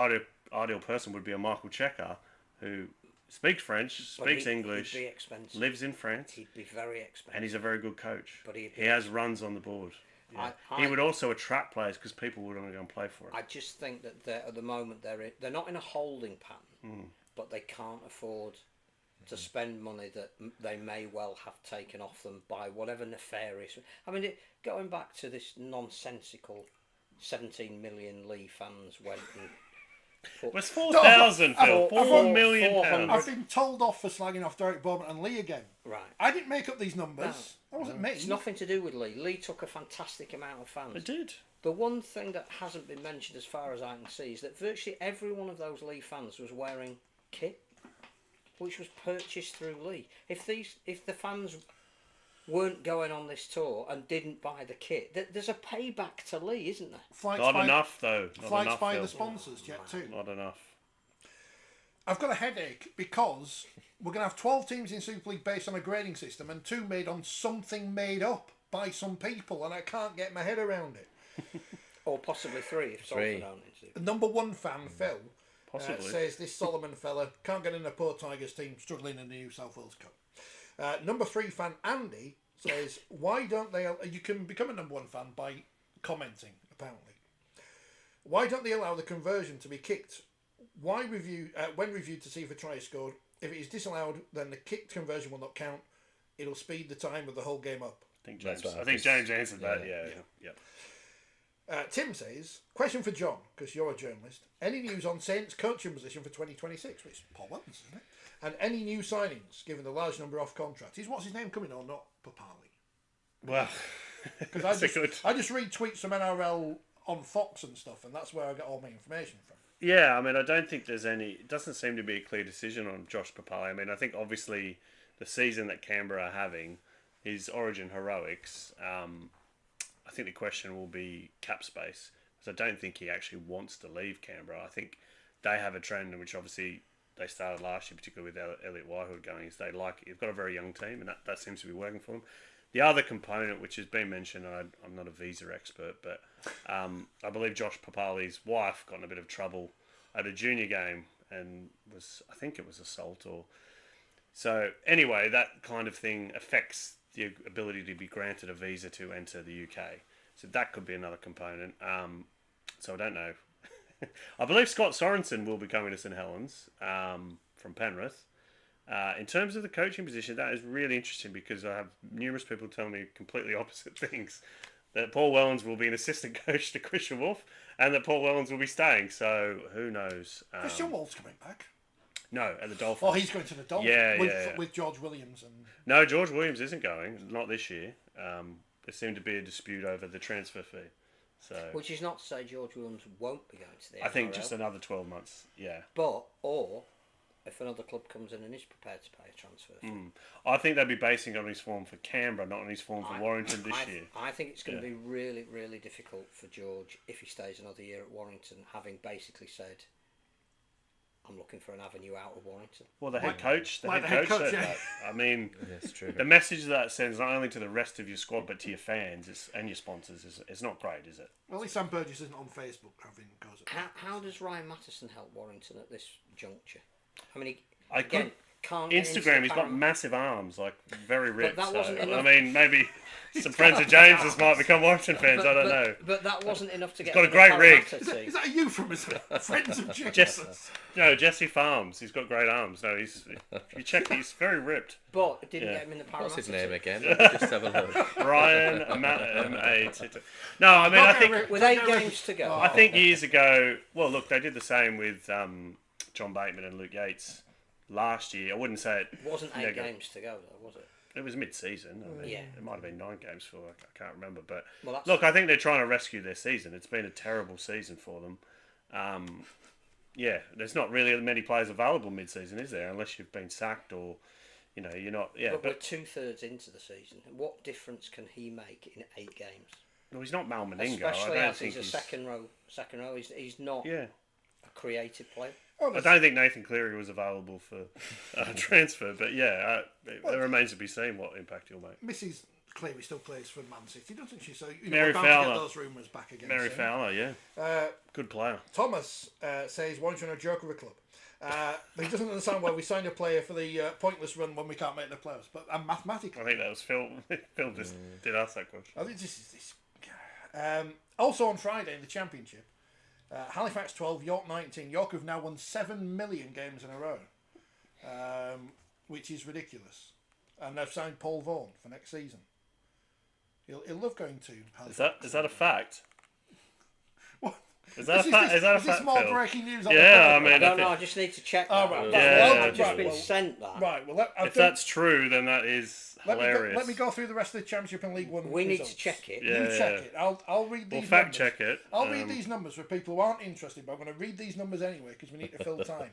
ideal person would be a Michael Checker who speaks French, speaks English, he'd be expensive. Lives in France. He'd be very expensive. And he's a very good coach. But he has runs on the board. Yeah. He would also attract players because people would want to go and play for him. I just think that at the moment they're not in a holding pattern, but they can't afford to spend money that they may well have taken off them by whatever nefarious. I mean, going back to this nonsensical 17 million Lee fans went and It was 4,000, Phil. I've- 4,000,000 400. pounds. I've been told off for slagging off Derek Bowman and Lee again. Right. I didn't make up these numbers. That wasn't me. It's nothing to do with Lee. Lee took a fantastic amount of fans. It did. The one thing that hasn't been mentioned as far as I can see is that virtually every one of those Lee fans was wearing kit, which was purchased through Lee. If the fans weren't going on this tour and didn't buy the kit, there's a payback to Lee, isn't there? Flights Not by, enough, though. Not Flights enough, by Phil. the sponsors yet too. Not enough. I've got a headache because we're going to have 12 teams in Super League based on a grading system and 2 made on something made up by some people, and I can't get my head around it. Or possibly 3 if Salford aren't into The number 1 fan, Phil, Possibly. says this Solomon fella can't get in a poor Tigers team struggling in the New South Wales Cup. Number 3 fan, Andy, says, why don't they... You can become a number 1 fan by commenting, apparently. Why don't they allow the conversion to be kicked? Why review when reviewed to see if a try is scored? If it is disallowed, then the kicked conversion will not count. It'll speed the time of the whole game up. I think That's James, what I think James answered that. yeah. Yeah. Tim says, question for John, because you're a journalist. Any news on Saints' coaching position for 2026? Which is Paul Wellens, isn't it? And any new signings, given the large number off contract? Is what's his name coming or not? Papalii. Well, Because that's I just read tweets from NRL on Fox and stuff, and that's where I get all my information from. yeah, I mean, I don't think there's any... It doesn't seem to be a clear decision on Josh Papalii. I mean, I think obviously the season that Canberra are having, his origin heroics, I think the question will be cap space. Because I don't think he actually wants to leave Canberra. I think they have a trend in which obviously they started last year, particularly with Elliot Whitehood going, is you've got a very young team, and that seems to be working for them. The other component, which has been mentioned, and I'm not a visa expert, but I believe Josh Papalii's wife got in a bit of trouble at a junior game and I think it was assault or... So anyway, that kind of thing affects the ability to be granted a visa to enter the UK. So that could be another component. So I don't know. I believe Scott Sorensen will be coming to St Helens from Penrith. In terms of the coaching position, that is really interesting because I have numerous people telling me completely opposite things. That Paul Wellens will be an assistant coach to Christian Wolf and that Paul Wellens will be staying. So who knows? Christian Wolf's coming back. No, at the Dolphins. Oh, he's going to the Dolphins with George Williams. And No, George Williams isn't going. Not this year. There seemed to be a dispute over the transfer fee. So Which is not to say George Williams won't be going to the NRL. I think just another 12 months. Yeah. Or if another club comes in and is prepared to pay a transfer fee. I think they'd be basing it on his form for Canberra, not on his form for Warrington this year. I think it's going to be really, really difficult for George if he stays another year at Warrington, having basically said, I'm looking for an avenue out of Warrington. Well, the head coach the head said coach, that. I mean, That's true. the message that sends not only to the rest of your squad but to your fans and your sponsors is not great, is it? well, at least Sam Burgess isn't on Facebook having goes at How does Ryan Mattison help Warrington at this juncture? I mean, I again, could- can't get into Instagram, the he's got param- massive arms, like very ripped. that wasn't So, I enough. mean, maybe some friends of James's might become Warrington fans. I don't know. But that wasn't enough to get got a him great the rig. Parramatta team. Is that a euphemism? Friends of Jesus. Jesse Farms. He's got great arms. No, if you check, he's very ripped. But it didn't Yeah. get him in the Parramatta What's his name team. again? Just have a look. Brian No, I mean, I think With 8 games to go. I think years ago. Well, look, they did the same with John Bateman and Luke Yates last year. I wouldn't say It wasn't 8 negative. games to go, though, was it? It was mid-season. I mean, Yeah. It might have been 9 games for. I can't remember. But Well, that's- look, I think they're trying to rescue their season. It's been a terrible season for them. Yeah, there's not really many players available mid-season, is there? Unless you've been sacked or, you're not. Yeah, But we're but 2/3 into the season. What difference can he make in 8 games? no, he's not Mal Meningo. Especially I don't as think he's a second row. He's not Yeah. a creative player. Oh, I don't think Nathan Cleary was available for transfer, but yeah, it remains to be seen what impact he'll make. Mrs. Cleary still plays for Man City, doesn't she? So Mary we're bound to Fowler. get those rumours back again. Mary soon. Fowler, yeah, good player. Thomas says Warrington are a joke of a club. But he doesn't understand why we signed a player for the pointless run when we can't make the playoffs. But mathematically, I think that was Phil. Phil just did ask that question. I think this is this. Also on Friday in the Championship, Halifax 12, York 19. York have now won 7 million games in a row, which is ridiculous. And they've signed Paul Vaughan for next season. He'll love going to Halifax. Is that a fact? What? Is that a fact? Is that a Is this fact, more Phil? breaking news on Yeah, the podcast? I mean, I don't think- know. I just need to check Oh, that. right. Yeah. I've just Right, been well- sent that. Right, well, If that's true, then that is hilarious. let me go through the rest of the Championship and League One We need results. to check it. Yeah. You check it. I'll read these We'll fact numbers. check it. I'll read these numbers for people who aren't interested, but I'm going to read these numbers anyway because we need to fill time.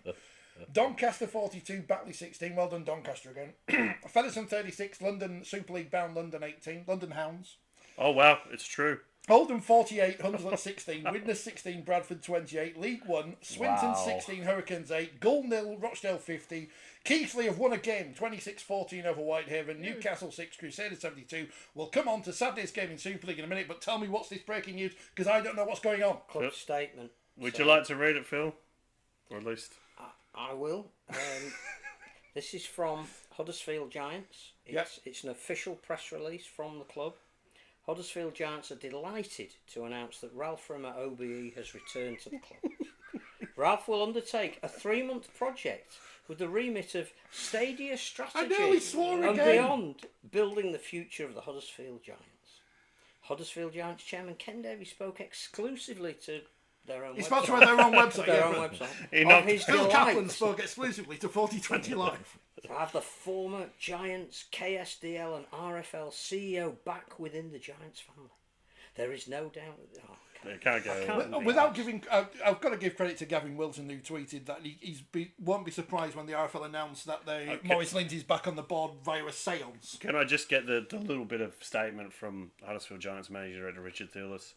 Doncaster 42, Batley 16. Well done, Doncaster again. Featherstone 36, London Super League bound, London 18. London Hounds. Oh wow, it's true. Oldham 48, Hunslet 16, Widnes 16, Bradford 28, League 1, Swinton Wow. 16, Hurricanes 8, Gull 0, Rochdale 50, Keighley have won a game, 26-14 over Whitehaven, Newcastle 6, Crusader 72. We'll come on to Saturday's game in Super League in a minute, but tell me what's this breaking news, because I don't know what's going on. Club statement. Would So, you like to read it, Phil? Or at least... I will. This is from Huddersfield Giants. It's an official press release from the club. Huddersfield Giants are delighted to announce that Ralph Rimmer OBE has returned to the club. Ralph will undertake a 3-month project with the remit of Stadia strategy I nearly swore and again. beyond, building the future of the Huddersfield Giants. Huddersfield Giants chairman Ken Davies spoke exclusively to their own He website. spoke to their own website. Their yeah, own but website. He Of knocked- his Phil delight Catland spoke exclusively to 4020 Live. to have the former Giants, KSDL and RFL CEO back within the Giants family. There is no doubt that... It can't go... can't- Without giving, I've got to give credit to Gavin Wilson who tweeted that won't be surprised when the RFL announced that Maurice Lindsay's back on the board via a séance. Can I just get the little bit of statement from Huddersfield Giants Managing Director Richard Thewlis?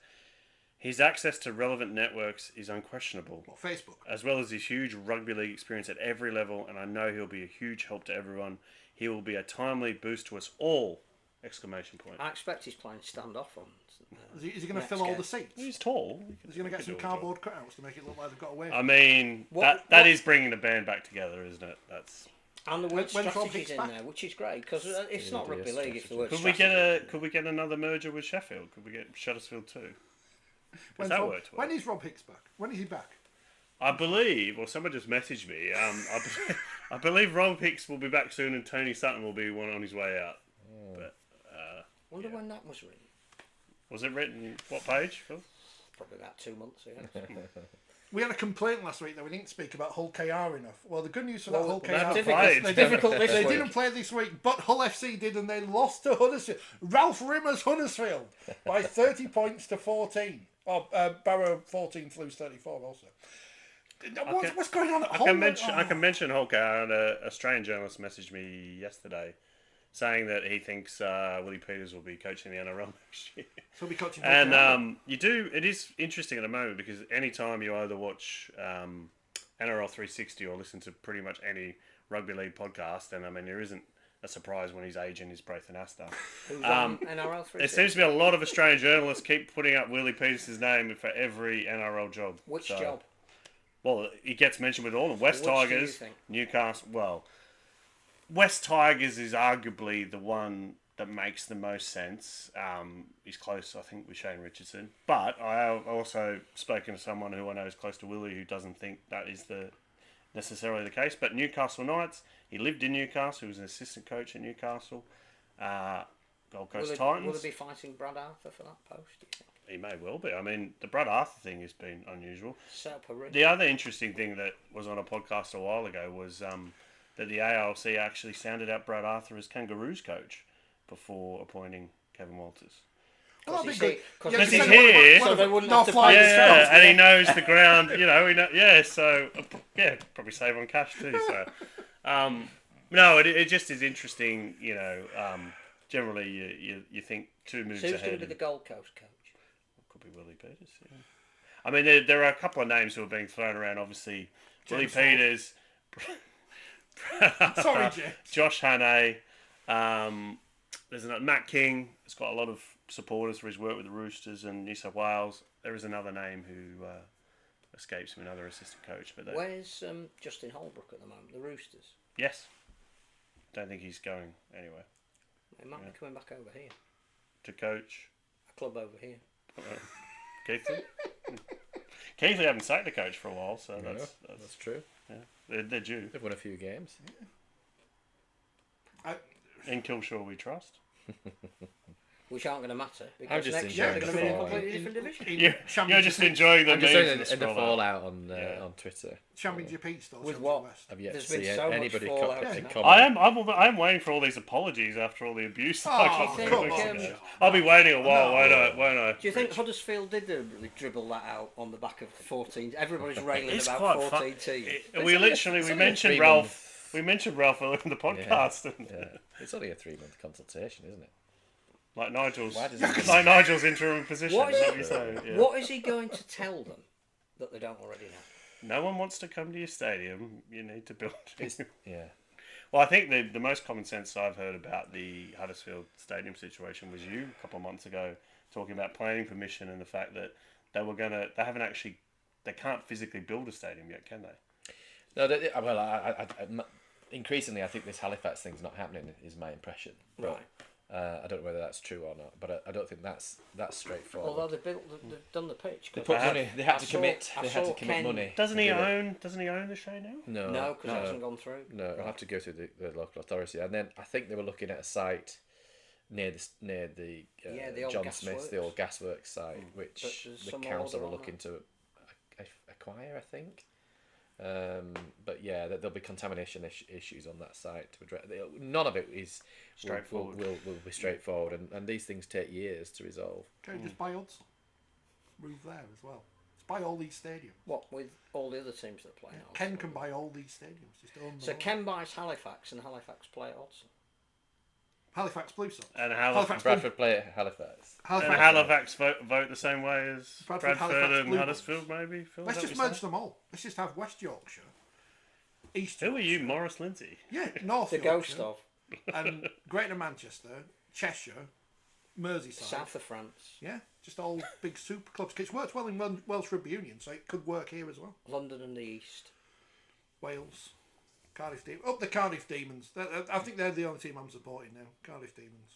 His access to relevant networks is unquestionable, Or Facebook. as well as his huge rugby league experience at every level, and I know he'll be a huge help to everyone. He will be a timely boost to us all! Exclamation point. I expect he's playing standoff on. Is he going to Next fill all game. the seats? He's tall. Is he going to get some cardboard cutouts to make it look like they've got away? I mean, What- that is bringing the band back together, isn't it? That's... And the word When's Rob strategy's Hicks in back? there, which is great because it's not Yeah, rugby league. It's the word Could we strategy. get another merger with Sheffield? Could we get Shuttersfield too? When's that Rob- worked well. When is Rob Hicks back? When is he back? I believe, or someone just messaged me. I believe Rob Hicks will be back soon, and Tony Sutton will be one on his way out. But Wonder when that was written. was it written? What page, Phil? Probably about 2 months ago. We had a complaint last week that we didn't speak about Hull KR enough. Well, the good news for that Hull they haven't KR... played. They Difficult didn't, this they week. didn't play this week, but Hull FC did, and they lost to Huddersfield. Ralph Rimmer's Huddersfield by 30 points to 14. Oh, Barrow 14, Flues 34 also. What's going on at Hull? I can mention Hulk. And an Australian journalist messaged me yesterday, saying that he thinks Willie Peters will be coaching the NRL next year. So we coaching And Hull it is interesting at the moment because anytime you either watch NRL 360 or listen to pretty much any rugby league podcast, and I mean there isn't a surprise when his agent is Braithen Astor. Who's on NRL 360? There seems to be a lot of Australian journalists keep putting up Willie Peters' name for every NRL job. Which So- job? Well, he gets mentioned with all of them. West Which do you Tigers, think? Newcastle. Well, West Tigers is arguably the one that makes the most sense. He's close, I think, with Shane Richardson. But I have also spoken to someone who I know is close to Willie who doesn't think that is necessarily the case. But Newcastle Knights, he lived in Newcastle. He was an assistant coach at Newcastle. Gold Coast Titans. Will he be fighting Brad Arthur for that post, do you think? He may well be. I mean, the Brad Arthur thing has been unusual. Set up a ring. The other interesting thing that was on a podcast a while ago was that the ALC actually sounded out Brad Arthur as Kangaroos coach before appointing Kevin Walters. Well, that'd be Because good. he's- Yeah, because you he's said here, so they wouldn't no have to fly pay the the stars. stars. and he knows the ground, so probably save on cash too. So, no, it just is interesting, generally you think 2 moves Who's going ahead. to be the Gold Coast coach? Could be Willie Peters. Yeah. I mean, there are a couple of names who are being thrown around. Obviously, Willie James Hall. Peters, Sorry, James. Josh Hannay. There's another Matt King. Has got a lot of supporters for his work with the Roosters and New South Wales. There is another name who escapes me, another assistant coach. But Where's Justin Holbrook at the moment? The Roosters. yes, don't think he's going anywhere He might be coming back over here. to coach. A club over here. Keithley. Keithley haven't sacked a coach for a while, so That's true. they're due. They've won a few games. In Kilshaw we trust. which aren't going to matter because just next year they're enjoying going to be in a the completely fallout. different division. You're just enjoying the I'm just memes saying and in the scroll out. fallout on Yeah. on Twitter. Championship East or With Championship what? West? I've yet There's to see been so much anybody fallout. comment. I'm waiting for all these apologies after all the abuse. that I got do you a few think, weeks ago. I'll be waiting a while, No. won't I? Do you think Huddersfield did really dribble that out on the back of 14? Everybody's railing It's about quite 14 fun. teams. We mentioned 3 Ralph. month. We mentioned Ralph earlier in the podcast, and It's only a 3-month consultation, isn't it? like Nigel's, Why does it- like Nigel's interim position. What Is is that what you're saying? Yeah. What is he going to tell them that they don't already know? No one wants to come to your stadium. You need to build. Yeah. Well, I think the most common sense I've heard about the Huddersfield Stadium situation was you a couple of months ago talking about planning permission and the fact that they can't physically build a stadium yet, can they? No, increasingly, I think this Halifax thing's not happening. Is my impression. But, Right. I don't know whether that's true or not, but I don't think that's straightforward. Although they've done the pitch. They 'cause put I- money. They had I to saw- commit. I They had saw to commit Ken- money. Doesn't to he do it. own the show now? No, No, because it hasn't gone through. No, it'll have to go through the local authority, and then I think they were looking at a site near the the old John gas Smith's, the works. old gasworks site, which there's the some more council are on looking to acquire, I think. But yeah, there'll be contamination issues on that site to address. None of it is Straightforward. Will be straightforward, and these things take years to resolve. Can you just buy odds? Move there as well. Just buy all these stadiums. What with all the other teams that play? now? Ken can buy all these stadiums. Just own them So all. Ken buys Halifax and Halifax play at Odson. Halifax Blue Sox. And Halifax Bradford play at Halifax. Halifax vote the same way as Bradford, Bradford Halifax, and Blue Huddersfield, maybe. Phil, Let's is that just what you merge say? them all. Let's just have West Yorkshire, East Who are Yorkshire. you, Morris Lindsay? Yeah, North The Yorkshire. ghost of And Greater Manchester, Cheshire, Merseyside. South of France, Yeah, just all big super clubs. 'Cause it's worked well in Welsh Rugby Union, so it could work here as well. London and the East. Wales, Cardiff Demons. Up the Cardiff Demons. I think they're the only team I'm supporting now. Cardiff Demons.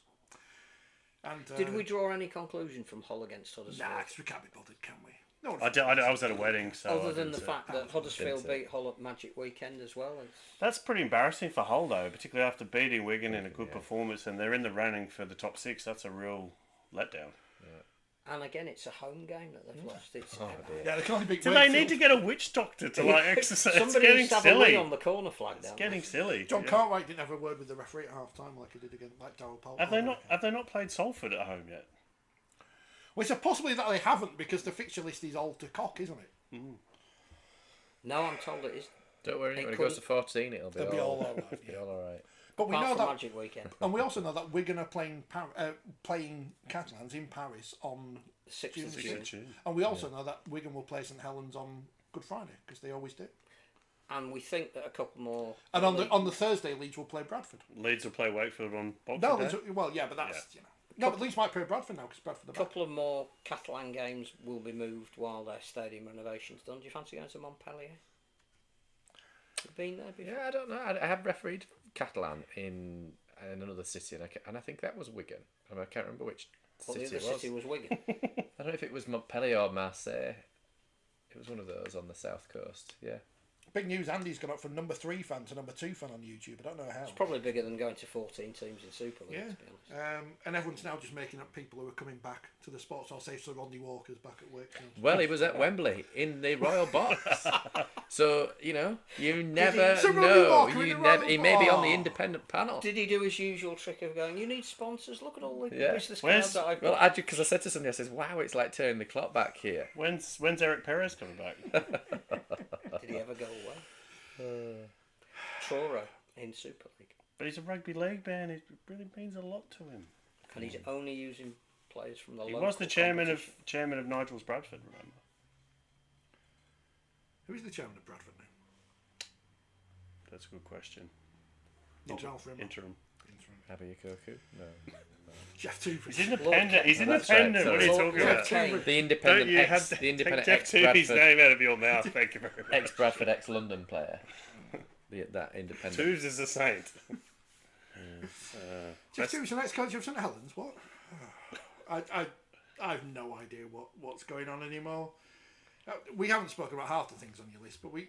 And Did we draw any conclusion from Hull against Huddersfield? Nah, 'cause we can't be bothered, can we? No I was at a wedding, so. Other I than the didn't see it. fact that Huddersfield Didn't see beat Hull at Magic Weekend as well. That's pretty embarrassing for Hull, though, particularly after beating Wigan in a good performance, and they're in the running for the top 6. That's a real letdown. And again, it's a home game that they've lost. It's, Yeah, they can only beat Do they need to get a witch doctor to exercise? It's somebody getting used to have a silly. wee on the corner flag down It's getting silly. John Yeah. Cartwright didn't have a word with the referee at half time like he did against Darryl Pope. Have they not played Salford at home yet? Well, it's a possibility that they haven't because the fixture list is all to cock, isn't it? No, I'm told it is. Don't worry, It when it goes to couldn't- 14, it'll They'll be be all all right. be all right. But we Apart know from that, Magic Weekend. and we also know that Wigan are playing Catalans in Paris on 6th June of the June. 6th. And we also know that Wigan will play St Helens on Good Friday because they always do. And we think that a couple more. And on the Thursday, Leeds will play Bradford. Leeds will play Wakefield on Boxing No, Day. Leeds, well, yeah, but that's no, but Leeds might play Bradford now because Bradford are A back. couple of more Catalan games will be moved while their stadium renovation's done. Do you fancy going to Montpellier? You've been there before? Yeah, I don't know. I have refereed Catalan in another city, and I think that was Wigan. I can't remember which Well, city the it other was. city was Wigan. I don't know if it was Montpellier or Marseille. It was one of those on the south coast. Yeah. Big news, Andy's gone up from number 3 fan to number 2 fan on YouTube. I don't know how. It's probably bigger than going to 14 teams in Super League, Yeah, to be honest. and everyone's now just making up people who are coming back to the sports. I'll say Sir Rodney Walker's back at Wakefield. Well, he was at Wembley in the Royal Box. So, you never So Rodney know. Walker in the Royal He may be on the Box. independent panel. Did he do his usual trick of going, you need sponsors, look at all the Yeah. business Where's- cards that I've Well, got. because I said to somebody, I says, wow, it's like turning the clock back here. When's Eric Perez coming back? Did he ever go away? Truro in Super League. But he's a rugby league man. It really means a lot to him. And he's only using players from the He local was the chairman competition. of Nigel's Bradford. Remember? Who is the chairman of Bradford now? That's a good question. Ralph Rimmer. Interim. Abiyakoku? No. Jeff Toover. He's independent. He's That's right, independent. What are you sorry. talking Lord about? Kane. The independent Don't you have ex, to the independent take Jeff Tooby's ex-Bradford, name out of your mouth? Thank you very much. ex-Bradford, ex-London player. That independent. Tooves is a saint. Jeff Toover's the next coach of St Helens. What? I have no idea what's going on anymore. We haven't spoken about half the things on your list, but we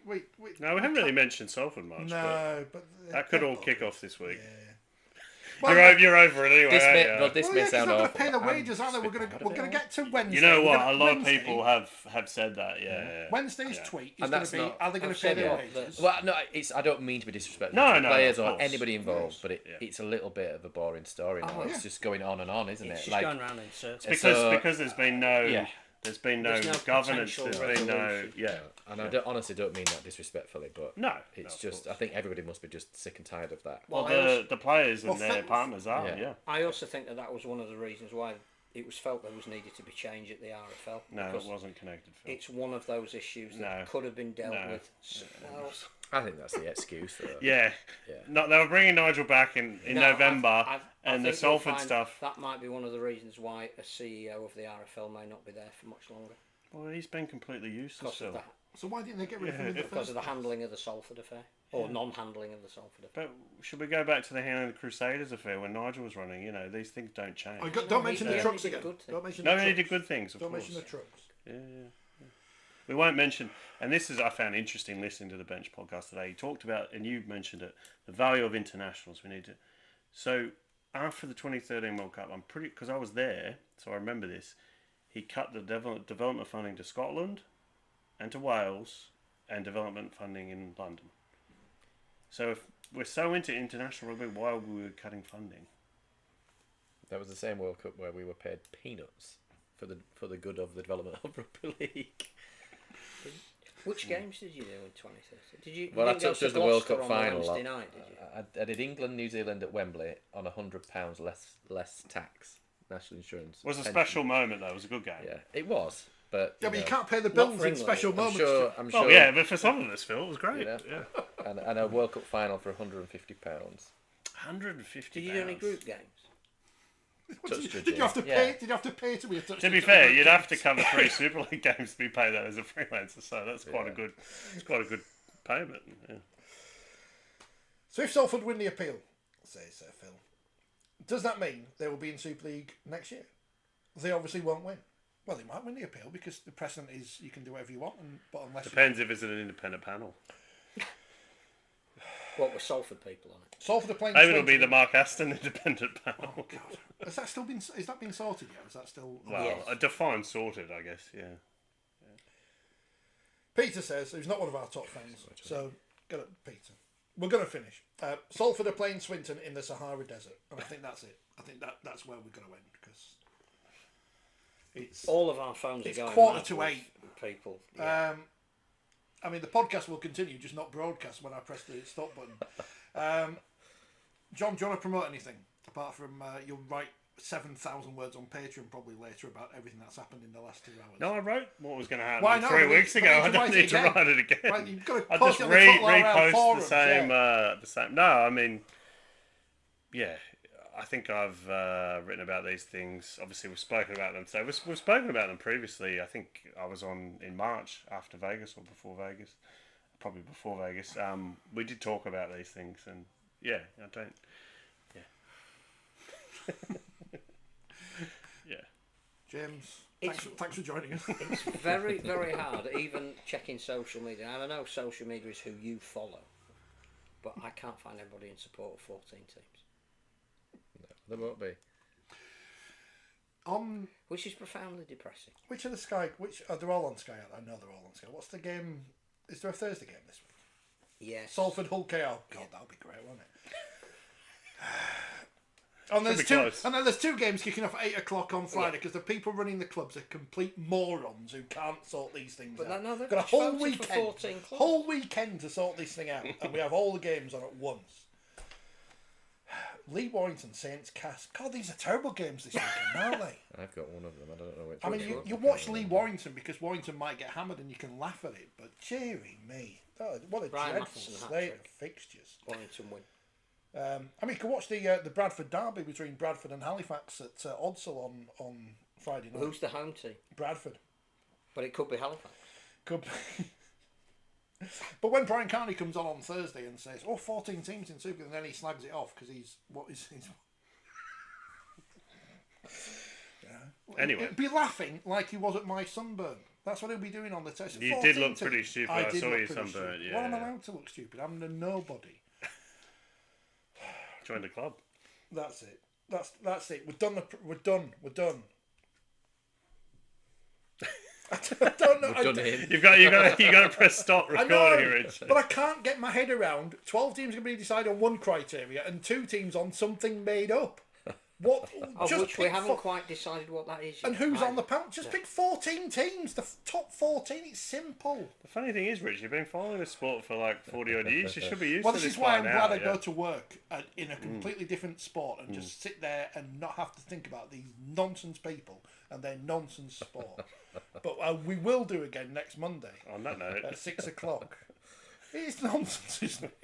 No, we haven't really mentioned Salford much. no, but But that could all kick off this week. Yeah. You're over it anyway. This may, aren't well, you? this Well, may yeah, 'cause sound they're not awful. going to pay the but wages, I'm are they? just a bit We're going to get to Wednesday. You know We're what? gonna- A lot Wednesday- of people have said that. Yeah. Wednesday's Yeah. tweet is And going that's to be: not- are they going I've to pay said their it, wages? Well, no, I don't mean to be disrespectful No, to the no, players of or course. anybody involved, Yes. but it's a little bit of a boring story now. Oh, It's yeah. just going on, isn't It's it? just going round in circles. Because there's been no Yeah. there's been no There's no governance. potential There's been no resolution. And I honestly don't mean that disrespectfully, but no. it's of just course. I think everybody must be just sick and tired of that. Well, I also- the players and Well, their partners are. Yeah. Yeah. I also think that was one of the reasons why it was felt there was needed to be change at the RFL. No, it because wasn't connected. Phil. it's one of those issues that No. could have been dealt No. with. Well, I think that's the excuse. Though. Yeah. Yeah. No, they were bringing Nigel back in no, November, I and the think you'll Salford find stuff. That might be one of the reasons why a CEO of the RFL may not be there for much longer Well, he's been completely useless. because of Phil. that, So why didn't they get rid of him in the because first of the place? handling of the Salford affair or non-handling of the Salford affair. But should we go back to the handling of the Crusaders affair when Nigel was running? You know, these things don't change. Oh, don't mention he the only trucks did again. good things. Don't mention No, the he trucks. did good things, of Don't course. mention the trucks. Yeah. We won't mention, and this is I found interesting listening to the Bench podcast today. He talked about, and you mentioned it, the value of internationals. We need to. So after the 2013 World Cup, I'm pretty because I was there, so I remember this. He cut the development funding to Scotland, and to Wales, and development funding in London. So if we're so into international rugby, why were we cutting funding? That was the same World Cup where we were paid peanuts for the good of the development of rugby league. Which games did you do in 2013? Did you? Well, you I didn't go touched to as the World Gloucester Cup on the final. Wednesday night, did you? I did England, New Zealand at Wembley on £100 less tax, national insurance. It was a pension. special moment though. It was a good game. Yeah, it was, but Yeah, but you know, can't pay the Not bills for in England. special I'm moments. sure. I'm sure. Oh yeah, but for some of us, Phil, it was great. You know? Yeah. And a World Cup final for £150. 150. Did you do any group games? Did you have to pay? Did you have to pay to be a touch? To be fair, you'd have to cover 3 Super League games to be paid that as a freelancer, so that's quite a good. It's quite a good payment. Yeah. So if Salford win the appeal, says Phil, does that mean they will be in Super League next year? They obviously won't win. Well, they might win the appeal because the precedent is you can do whatever you want, but unless Depends if it's an independent panel. What were Salford people on it? Salford are playing. Maybe it'll be Swindon. the Mark Aston independent panel. Oh God, has that still been? Is that been sorted yet? Is that still? Well, Yes. a defined sorted, I guess. Yeah. Peter says he's not one of our top fans, so get it, Peter. We're going to finish. Salford are playing Swinton in the Sahara Desert, and I think that's it. I think that's where we're going to end because it's. All of our phones It's are going. 7:45. People. Yeah. I mean, the podcast will continue, just not broadcast when I press the stop button. John, do you want to promote anything apart from you'll write 7,000 words on Patreon probably later about everything that's happened in the last 2 hours? No, I wrote what was going to happen Why not? 3 weeks ago. I But don't you need to write it write it again. Right, you've got to I post just it on the Football Round repost forums, the same. No, I mean, yeah. I think I've written about these things. Obviously, we've spoken about them. So we've spoken about them previously. I think I was on in March after Vegas or before Vegas, probably before Vegas. We did talk about these things, and yeah, I don't. Yeah. Yeah. James, It's- thanks for joining us. It's very, very hard, even checking social media. And I know social media is who you follow, but I can't find anybody in support of 14 teams. There won't be. On Which is profoundly depressing. which are the Sky? Which they're all on Sky? I know they're all on Sky. What's the game? Is there a Thursday game this week? Yes. Salford Hull KO. God, that would be great, wouldn't it? And there's be two, close. and then there's 2 games kicking off at 8 o'clock on Friday because the people running the clubs are complete morons who can't sort these things But out. no, they've got a just whole voted for weekend, 14 clubs. whole weekend to sort this thing out, and we have all the games on at once. Lee Warrington, Saints, Cass. God, these are terrible games this weekend, aren't they? I've got one of them. I don't know which. I mean, one. you watch Lee Warrington because Warrington might get hammered and you can laugh at it, but cheery me. Oh, what a Brian dreadful Matheson state of hat-trick. fixtures. Warrington win. I mean, you can watch the Bradford derby between Bradford and Halifax at Odsall on Friday night. Who's the home team? Bradford. But it could be Halifax. Could be. But when Brian Carney comes on Thursday and says, 14 teams in Super, and then he slags it off because he's... Yeah. Anyway. He'd be laughing like he was at my sunburn. That's what he'll be doing on the test. You 14 did look teams. pretty stupid. I I did saw look you pretty sunburnt, stupid. Well, I'm yeah. allowed to look stupid. I'm a nobody. Join the club. That's it. That's it. We're done. We're done. I don't know. We've done it. You got to press stop I know, recording, Rich. but I can't get my head around 12 teams going to be decided on one criteria and 2 teams on something made up. What? Of just which we pick haven't quite decided what that is yet. And who's on the panel? Just pick 14 teams. The top 14. It's simple. The funny thing is, Rich, you've been following this sport for like 40 odd years. You should be used Well, to this this is why by I'm now, glad I yeah. go to work in a completely different sport and just sit there and not have to think about these nonsense people and their nonsense sport. But we will do again next Monday On that note. at 6 o'clock. It's nonsense, isn't it?